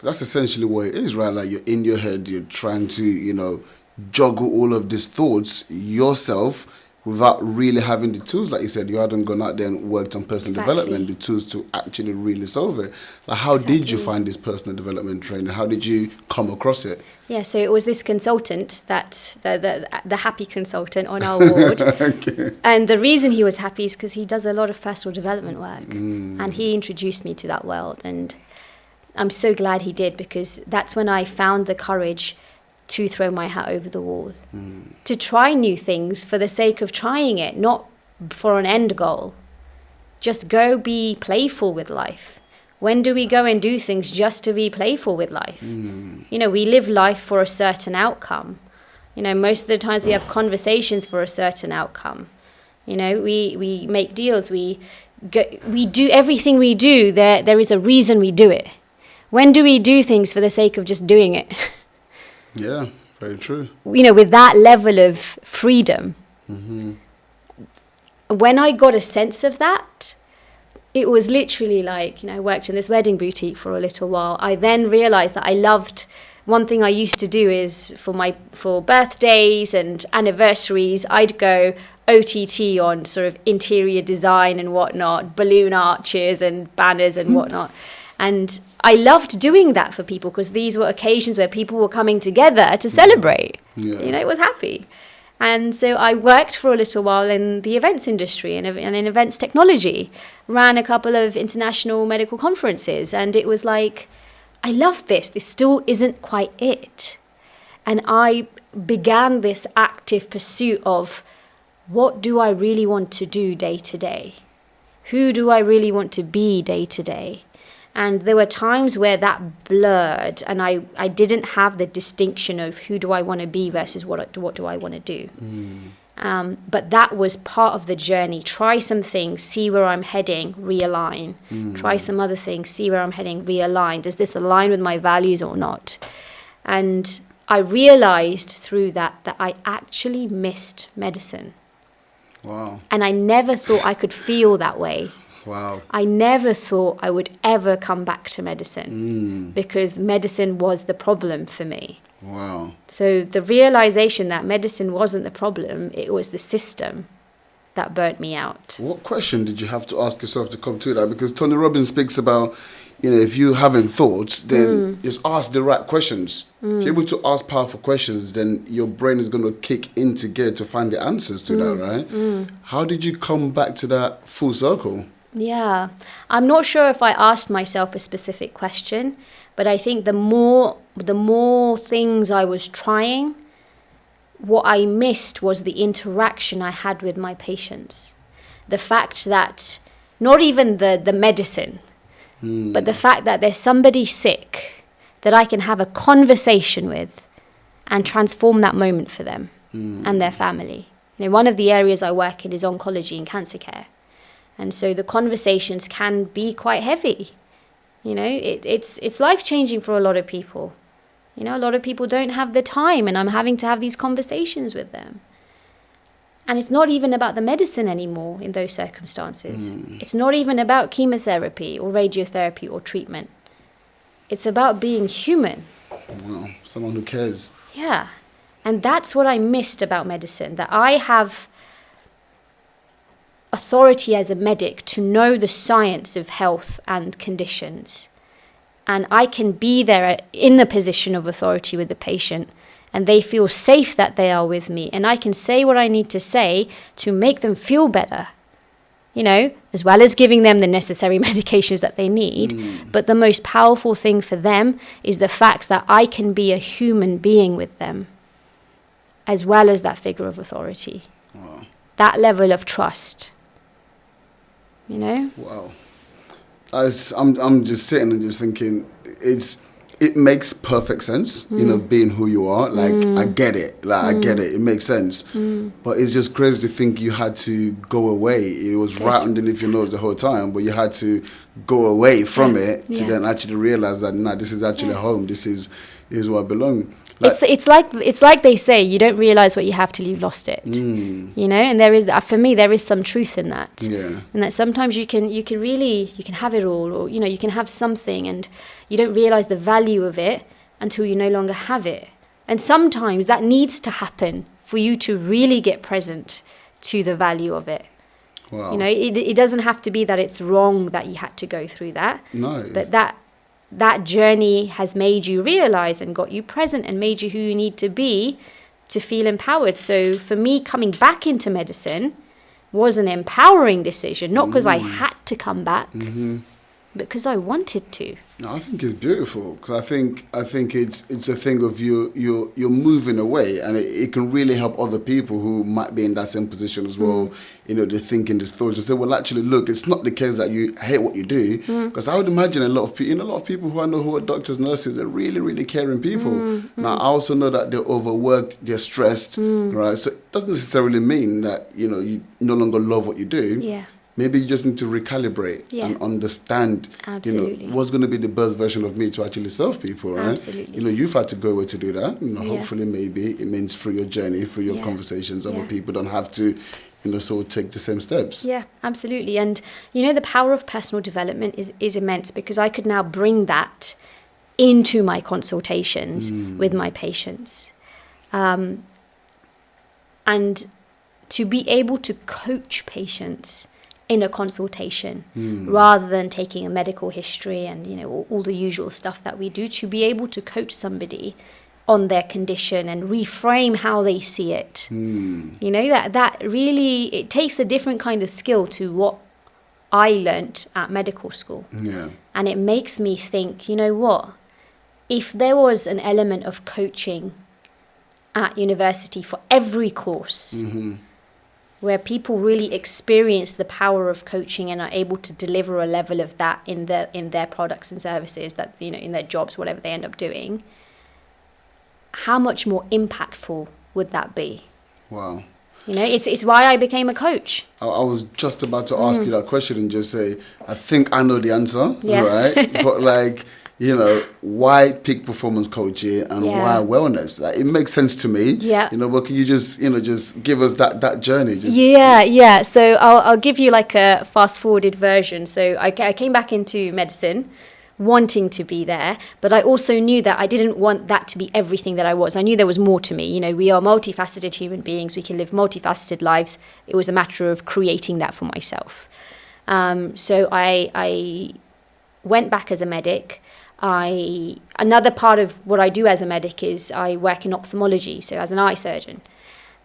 That's essentially what it is, right? Like, you're in your head, you're trying to, juggle all of these thoughts yourself without really having the tools. Like you said, you hadn't gone out there and worked on personal development, the tools to actually really solve it. Like, how did you find this personal development training? How did you come across it? Yeah, so it was this consultant, that the happy consultant on our ward. Okay. And the reason he was happy is because he does a lot of personal development work. And he introduced me to that world. And I'm so glad he did, because that's when I found the courage to throw my hat over the wall, to try new things for the sake of trying it, not for an end goal. Just go be playful with life. When do we go and do things just to be playful with life? We live life for a certain outcome. Most of the times we have conversations for a certain outcome. We make deals. We do everything we do. There is a reason we do it. When do we do things for the sake of just doing it? Yeah, very true. With that level of freedom. When I got a sense of that, it was literally like, I worked in this wedding boutique for a little while. I then realized that I loved, one thing I used to do is for birthdays and anniversaries, I'd go OTT on sort of interior design and whatnot, balloon arches and banners and whatnot. And I loved doing that for people, because these were occasions where people were coming together to celebrate. Yeah. It was happy. And so I worked for a little while in the events industry and in events technology, ran a couple of international medical conferences, and it was like, I love this. This still isn't quite it. And I began this active pursuit of, what do I really want to do day to day? Who do I really want to be day to day? And there were times where that blurred, and I didn't have the distinction of who do I want to be versus what do I want to do. But that was part of the journey. Try some things, see where I'm heading, realign. Try some other things, see where I'm heading, realign. Does this align with my values or not? And I realized through that I actually missed medicine. Wow. And I never thought I could feel that way. Wow. I never thought I would ever come back to medicine because medicine was the problem for me. Wow. So the realization that medicine wasn't the problem, it was the system that burnt me out. What question did you have to ask yourself to come to that? Because Tony Robbins speaks about, if you having thoughts, then just ask the right questions. If you're able to ask powerful questions, then your brain is going to kick into gear to find the answers to that, right? How did you come back to that full circle? Yeah, I'm not sure if I asked myself a specific question, but I think the more things I was trying, what I missed was the interaction I had with my patients. The fact that not even the medicine, but the fact that there's somebody sick that I can have a conversation with and transform that moment for them and their family. One of the areas I work in is oncology and cancer care. And so the conversations can be quite heavy. It's life-changing for a lot of people. A lot of people don't have the time, and I'm having to have these conversations with them. And it's not even about the medicine anymore in those circumstances. It's not even about chemotherapy or radiotherapy or treatment. It's about being human. Wow, someone who cares. Yeah. And that's what I missed about medicine, that I have authority as a medic to know the science of health and conditions. And I can be there in the position of authority with the patient, and they feel safe that they are with me. And I can say what I need to say to make them feel better, as well as giving them the necessary medications that they need. But the most powerful thing for them is the fact that I can be a human being with them, as well as that figure of authority. Wow. That level of trust. Wow. I'm just sitting and just thinking, it makes perfect sense, being who you are. Like, I get it. I get it. It makes sense. But it's just crazy to think you had to go away. It was right underneath your nose the whole time, but you had to go away from it to then actually realize that, this is actually home. This is where I belong. It's like they say, you don't realize what you have till you've lost it. You know, and for me there is some truth in that. Yeah. And that sometimes you can have it all, or you can have something and you don't realize the value of it until you no longer have it. And sometimes that needs to happen for you to really get present to the value of it. Wow. You know, it doesn't have to be that it's wrong that you had to go through that. No. But that journey has made you realize and got you present and made you who you need to be to feel empowered. So for me, coming back into medicine was an empowering decision, not because I had to come back, but because I wanted to. No, I think it's beautiful, because I think it's a thing of you're moving away, and it can really help other people who might be in that same position as well. You know, they're thinking these thoughts. They say, well, actually, look, it's not the case that you hate what you do, because I would imagine a lot of people who I know who are doctors, nurses, they're really, really caring people. Now, I also know that they're overworked, they're stressed, right? So it doesn't necessarily mean that, you know, you no longer love what you do. Yeah. Maybe you just need to recalibrate and understand, Absolutely. you know, what's going to be the best version of me to actually serve people, right? Absolutely. You know, you've had to go away to do that. You know, hopefully maybe it means through your journey, through your conversations, other people don't have to, you know, sort of take the same steps. Yeah, absolutely. And, you know, the power of personal development is immense, because I could now bring that into my consultations with my patients. And to be able to coach patients in a consultation rather than taking a medical history and, you know, all the usual stuff that we do, to be able to coach somebody on their condition and reframe how they see it. You know, that really, it takes a different kind of skill to what I learnt at medical school. Yeah. And it makes me think, you know what, if there was an element of coaching at university for every course, where people really experience the power of coaching and are able to deliver a level of that in their products and services, that, you know, in their jobs, whatever they end up doing, how much more impactful would that be? Wow. You know, it's why I became a coach. I was just about to ask you that question and just say, I think I know the answer, right? But like, you know, why peak performance coaching and why wellness? Like, it makes sense to me. Yeah. You know, but can you just give us that journey? Yeah. So I'll give you like a fast forwarded version. So I came back into medicine wanting to be there, but I also knew that I didn't want that to be everything that I was. I knew there was more to me. You know, we are multifaceted human beings. We can live multifaceted lives. It was a matter of creating that for myself. So I went back as a medic. Another part of what I do as a medic is I work in ophthalmology, so as an eye surgeon.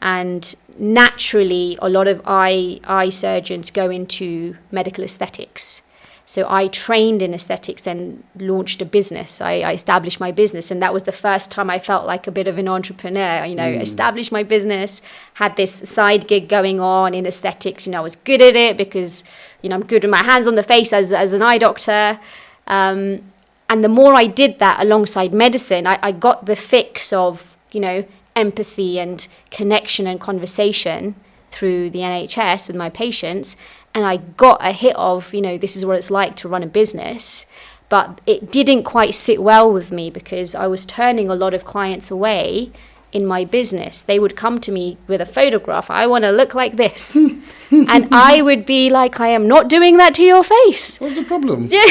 And naturally, a lot of eye surgeons go into medical aesthetics. So I trained in aesthetics and launched a business. I established my business, and that was the first time I felt like a bit of an entrepreneur. You know, established my business, had this side gig going on in aesthetics. You know, I was good at it because, you know, I'm good with my hands on the face as an eye doctor. And the more I did that alongside medicine, I got the fix of, you know, empathy and connection and conversation through the NHS with my patients. And I got a hit of, you know, this is what it's like to run a business. But it didn't quite sit well with me because I was turning a lot of clients away in my business. They would come to me with a photograph. I want to look like this. And I would be like, I am not doing that to your face. What's the problem? Yeah.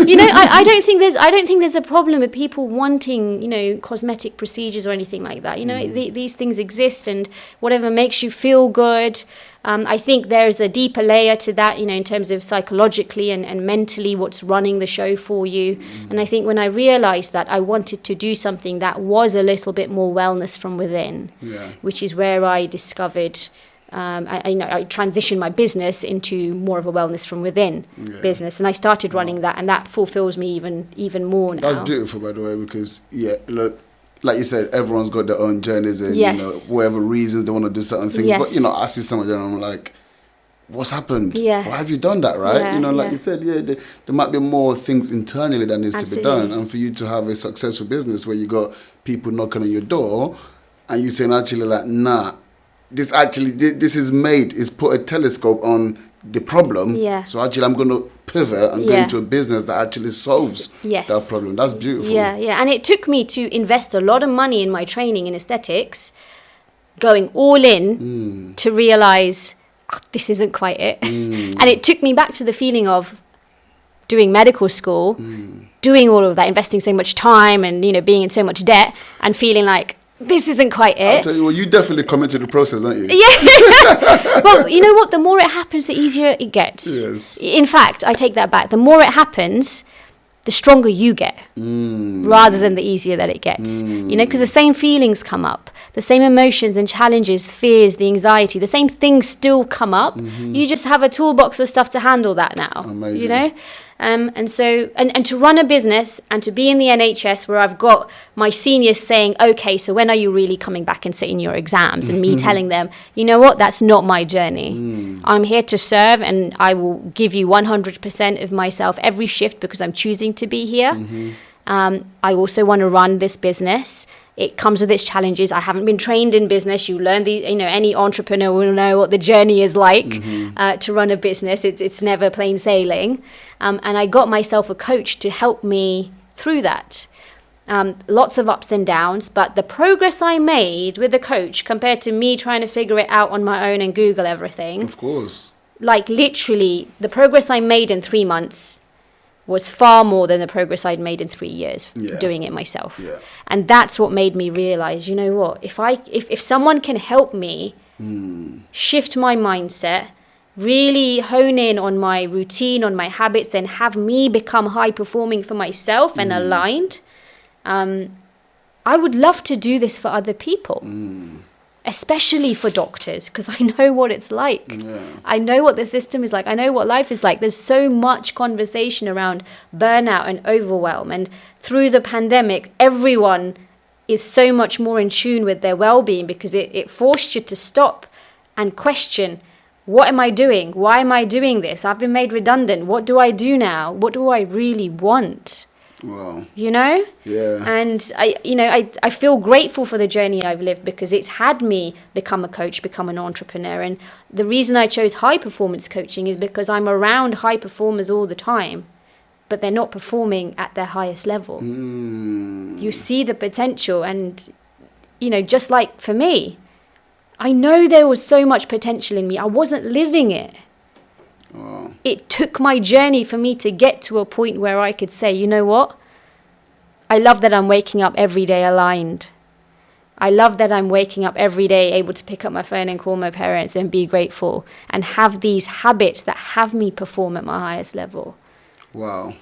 You know, I don't think there's a problem with people wanting, you know, cosmetic procedures or anything like that. You know, these things exist, and whatever makes you feel good. I think there's a deeper layer to that, you know, in terms of psychologically and mentally what's running the show for you. And I think when I realized that, I wanted to do something that was a little bit more wellness from within, which is where I discovered, I transitioned my business into more of a wellness from within business. And I started running that, and that fulfills me even more now. That's beautiful, by the way, because, look, like you said, everyone's got their own journeys and, you know, whatever reasons they want to do certain things. But, you know, I see some of them and I'm like, what's happened? Why have you done that, right? You know, like you said, there might be more things internally that needs to be done. And for you to have a successful business where you got people knocking on your door and you saying, actually, like, nah, this is put a telescope on the problem. Yeah. So actually, I'm going to pivot and go into a business that actually solves that problem. That's beautiful. Yeah, yeah. And it took me to invest a lot of money in my training in aesthetics, going all in to realize this isn't quite it. And it took me back to the feeling of doing medical school, doing all of that, investing so much time and, being in so much debt and feeling like, this isn't quite it. I'll tell you what, you definitely committed the process, aren't you? Yeah. Well, you know what? The more it happens, the easier it gets. Yes. In fact, I take that back. The more it happens, the stronger you get, rather than the easier that it gets. Because the same feelings come up, the same emotions and challenges, fears, the anxiety, the same things still come up. You just have a toolbox of stuff to handle that now. Amazing. And so to run a business and to be in the NHS where I've got my seniors saying, okay, so when are you really coming back and sitting your exams? And me telling them, you know what, that's not my journey. I'm here to serve and I will give you 100% of myself every shift because I'm choosing to be here. I also want to run this business. It comes with its challenges. I haven't been trained in business. You learn any entrepreneur will know what the journey is like to run a business. It's never plain sailing. And I got myself a coach to help me through that. Lots of ups and downs, but the progress I made with the coach compared to me trying to figure it out on my own and Google everything. Of course. Like literally, the progress I made in 3 months was far more than the progress I'd made in 3 years doing it myself. Yeah. And that's what made me realize, you know what, if someone can help me shift my mindset, really hone in on my routine, on my habits, and have me become high performing for myself and aligned, I would love to do this for other people. Especially for doctors, because I know what it's like. I know what the system is like. I know what life is like. There's so much conversation around burnout and overwhelm. And through the pandemic, everyone is so much more in tune with their well-being because it forced you to stop and question, what am I doing? Why am I doing this? I've been made redundant. What do I do now? What do I really want? Wow. Yeah. And I feel grateful for the journey I've lived because it's had me become a coach, become an entrepreneur. And the reason I chose high performance coaching is because I'm around high performers all the time, but they're not performing at their highest level. You see the potential and, just like for me, I know there was so much potential in me. I wasn't living it. Wow. It took my journey for me to get to a point where I could say, you know what? I love that I'm waking up every day aligned. I love that I'm waking up every day able to pick up my phone and call my parents and be grateful and have these habits that have me perform at my highest level. Wow.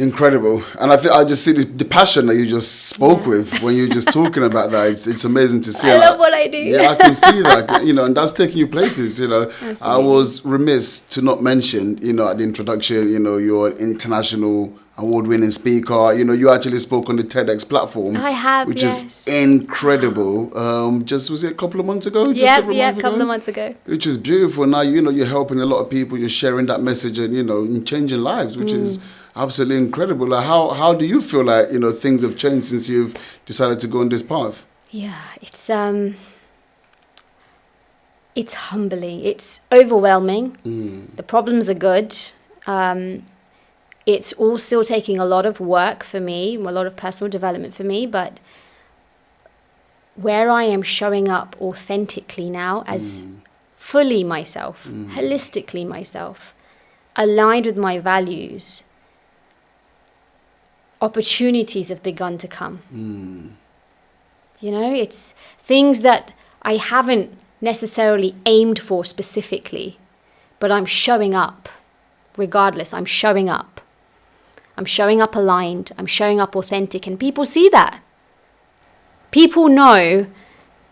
Incredible. And I just see the passion that you just spoke with when you're just talking about that. It's amazing to see. I love what I do. Yeah, I can see that, and that's taking you places, Absolutely. I was remiss to not mention, at the introduction, you're an international award-winning speaker. You actually spoke on the TEDx platform. I have, which yes. is incredible. Was it a couple of months ago? Yeah, a couple of months ago. Which is beautiful. Now, you're helping a lot of people. You're sharing that message and, and changing lives, which is absolutely incredible. Like how do you feel like, things have changed since you've decided to go on this path? Yeah, it's humbling. It's overwhelming. The problems are good. It's all still taking a lot of work for me, a lot of personal development for me, but where I am showing up authentically now as fully myself, holistically myself, aligned with my values, opportunities have begun to come. It's things that I haven't necessarily aimed for specifically, but I'm showing up regardless. I'm showing up aligned, I'm showing up authentic, and people see that. People know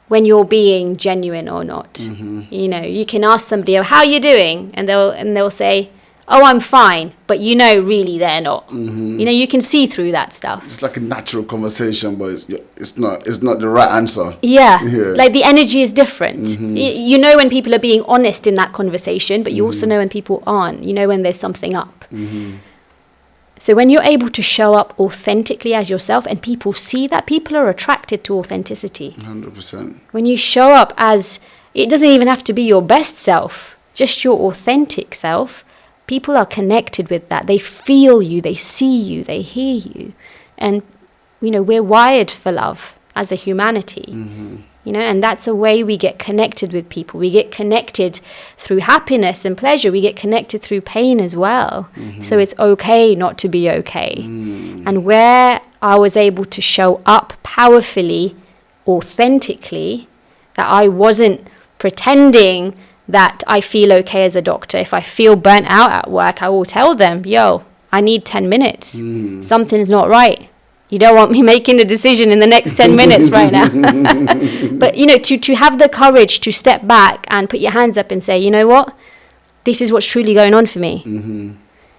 when you're being genuine or not. You can ask somebody, "Oh, how are you doing?" and they'll say, "Oh, I'm fine," but really they're not. You can see through that stuff. It's like a natural conversation, but it's not the right answer. Yeah. Like the energy is different. You know when people are being honest in that conversation, but you also know when people aren't. You know when there's something up. So when you're able to show up authentically as yourself, and people see that, people are attracted to authenticity. 100%. When you show up as, it doesn't even have to be your best self, just your authentic self, people are connected with that. They feel you, they see you, they hear you. And, we're wired for love as a humanity. And that's a way we get connected with people. We get connected through happiness and pleasure. We get connected through pain as well. So it's okay not to be okay. And where I was able to show up powerfully, authentically, that I wasn't pretending that I feel okay as a doctor. If I feel burnt out at work, I will tell them, yo, I need 10 minutes. Something's not right. You don't want me making a decision in the next 10 minutes right now. But, to have the courage to step back and put your hands up and say, you know what? This is what's truly going on for me.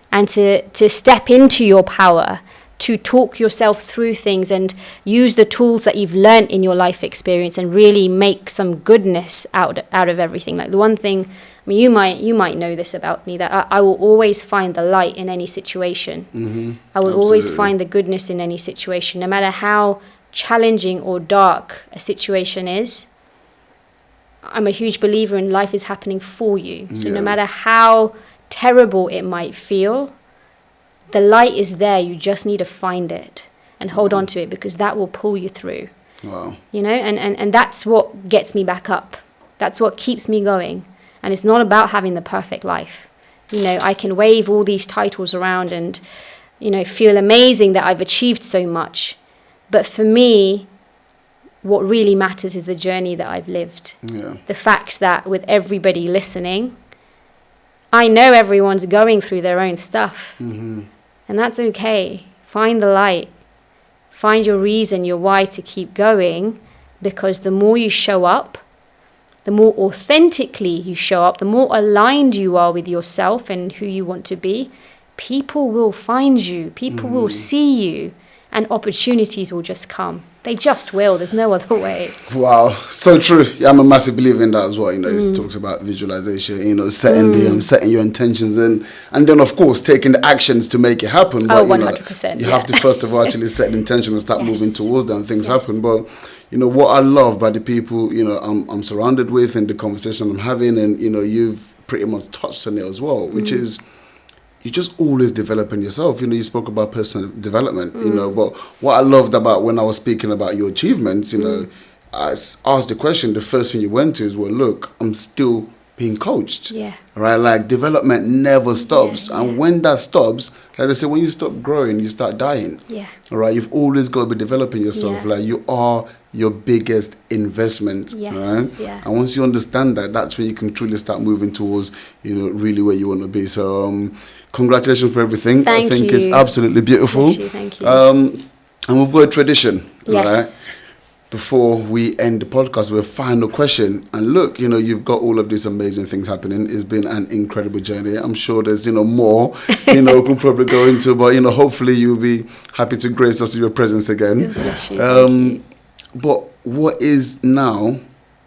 And to step into your power, to talk yourself through things and use the tools that you've learned in your life experience and really make some goodness out of everything. Like the one thing, you might know this about me, that I will always find the light in any situation. I will always find the goodness in any situation, no matter how challenging or dark a situation is. I'm a huge believer in life is happening for you. So no matter how terrible it might feel, the light is there. You just need to find it and hold on to it, because that will pull you through. Wow. And that's what gets me back up. That's what keeps me going. And it's not about having the perfect life. I can wave all these titles around and, feel amazing that I've achieved so much. But for me, what really matters is the journey that I've lived. The fact that with everybody listening, I know everyone's going through their own stuff. And that's okay. Find the light. Find your reason, your why to keep going, because the more you show up, the more authentically you show up, the more aligned you are with yourself and who you want to be, people will find you, people will see you, and opportunities will just come. They just will. There's no other way. Wow, so true. Yeah, I'm a massive believer in that as well. It talks about visualization, setting your intentions and then of course taking the actions to make it happen. But, 100%. You have to first of all actually set the intention and start moving towards them. Things happen. But what I love by the people I'm surrounded with and the conversation I'm having, and you've pretty much touched on it as well, which is, you're just always developing yourself. You spoke about personal development, but what I loved about when I was speaking about your achievements, I asked the question, the first thing you went to is, well, look, I'm still being coached. Right? Like, development never stops. And when that stops, like I say, when you stop growing, you start dying. All right? You've always got to be developing yourself. Like, you are your biggest investment. Right? And once you understand that, that's when you can truly start moving towards, really where you want to be. So, congratulations for everything. I think it's absolutely beautiful. Thank you. And we've got a tradition, right? Before we end the podcast with a final question. And look, you've got all of these amazing things happening. It's been an incredible journey. I'm sure there's, more, we can probably go into, but, hopefully you'll be happy to grace us with your presence again. Bless you. But what is now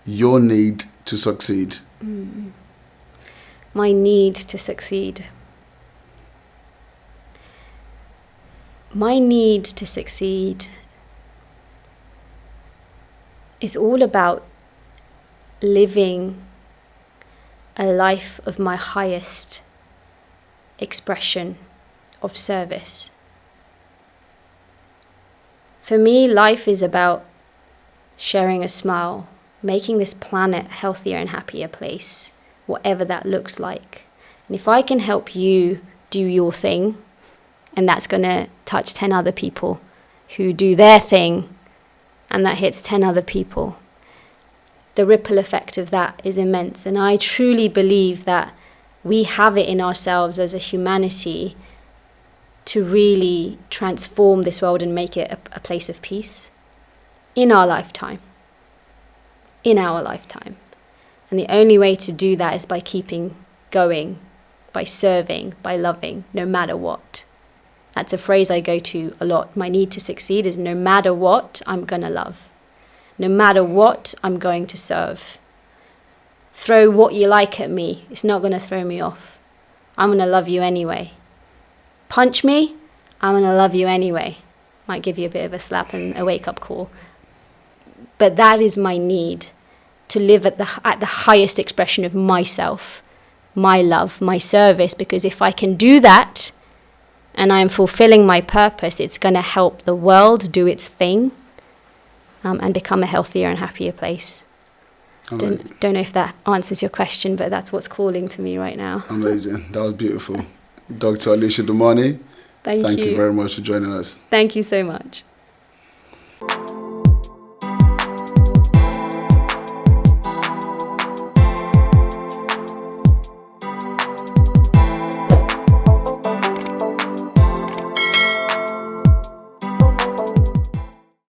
your need to succeed? My need to succeed. My need to succeed is all about living a life of my highest expression of service. For me, life is about sharing a smile, making this planet a healthier and happier place, whatever that looks like. And if I can help you do your thing, and that's going to touch 10 other people who do their thing, and that hits 10 other people, the ripple effect of that is immense. And I truly believe that we have it in ourselves as a humanity to really transform this world and make it a place of peace in our lifetime. In our lifetime. And the only way to do that is by keeping going, by serving, by loving, no matter what. That's a phrase I go to a lot. My need to succeed is no matter what, I'm going to love. No matter what, I'm going to serve. Throw what you like at me. It's not going to throw me off. I'm going to love you anyway. Punch me, I'm going to love you anyway. Might give you a bit of a slap and a wake-up call. But that is my need, to live at the highest expression of myself, my love, my service, because if I can do that and I'm fulfilling my purpose, it's going to help the world do its thing, and become a healthier and happier place. Don't know if that answers your question, but that's what's calling to me right now. Amazing. That was beautiful. Dr. Alisha Damani, thank you very much for joining us. Thank you so much.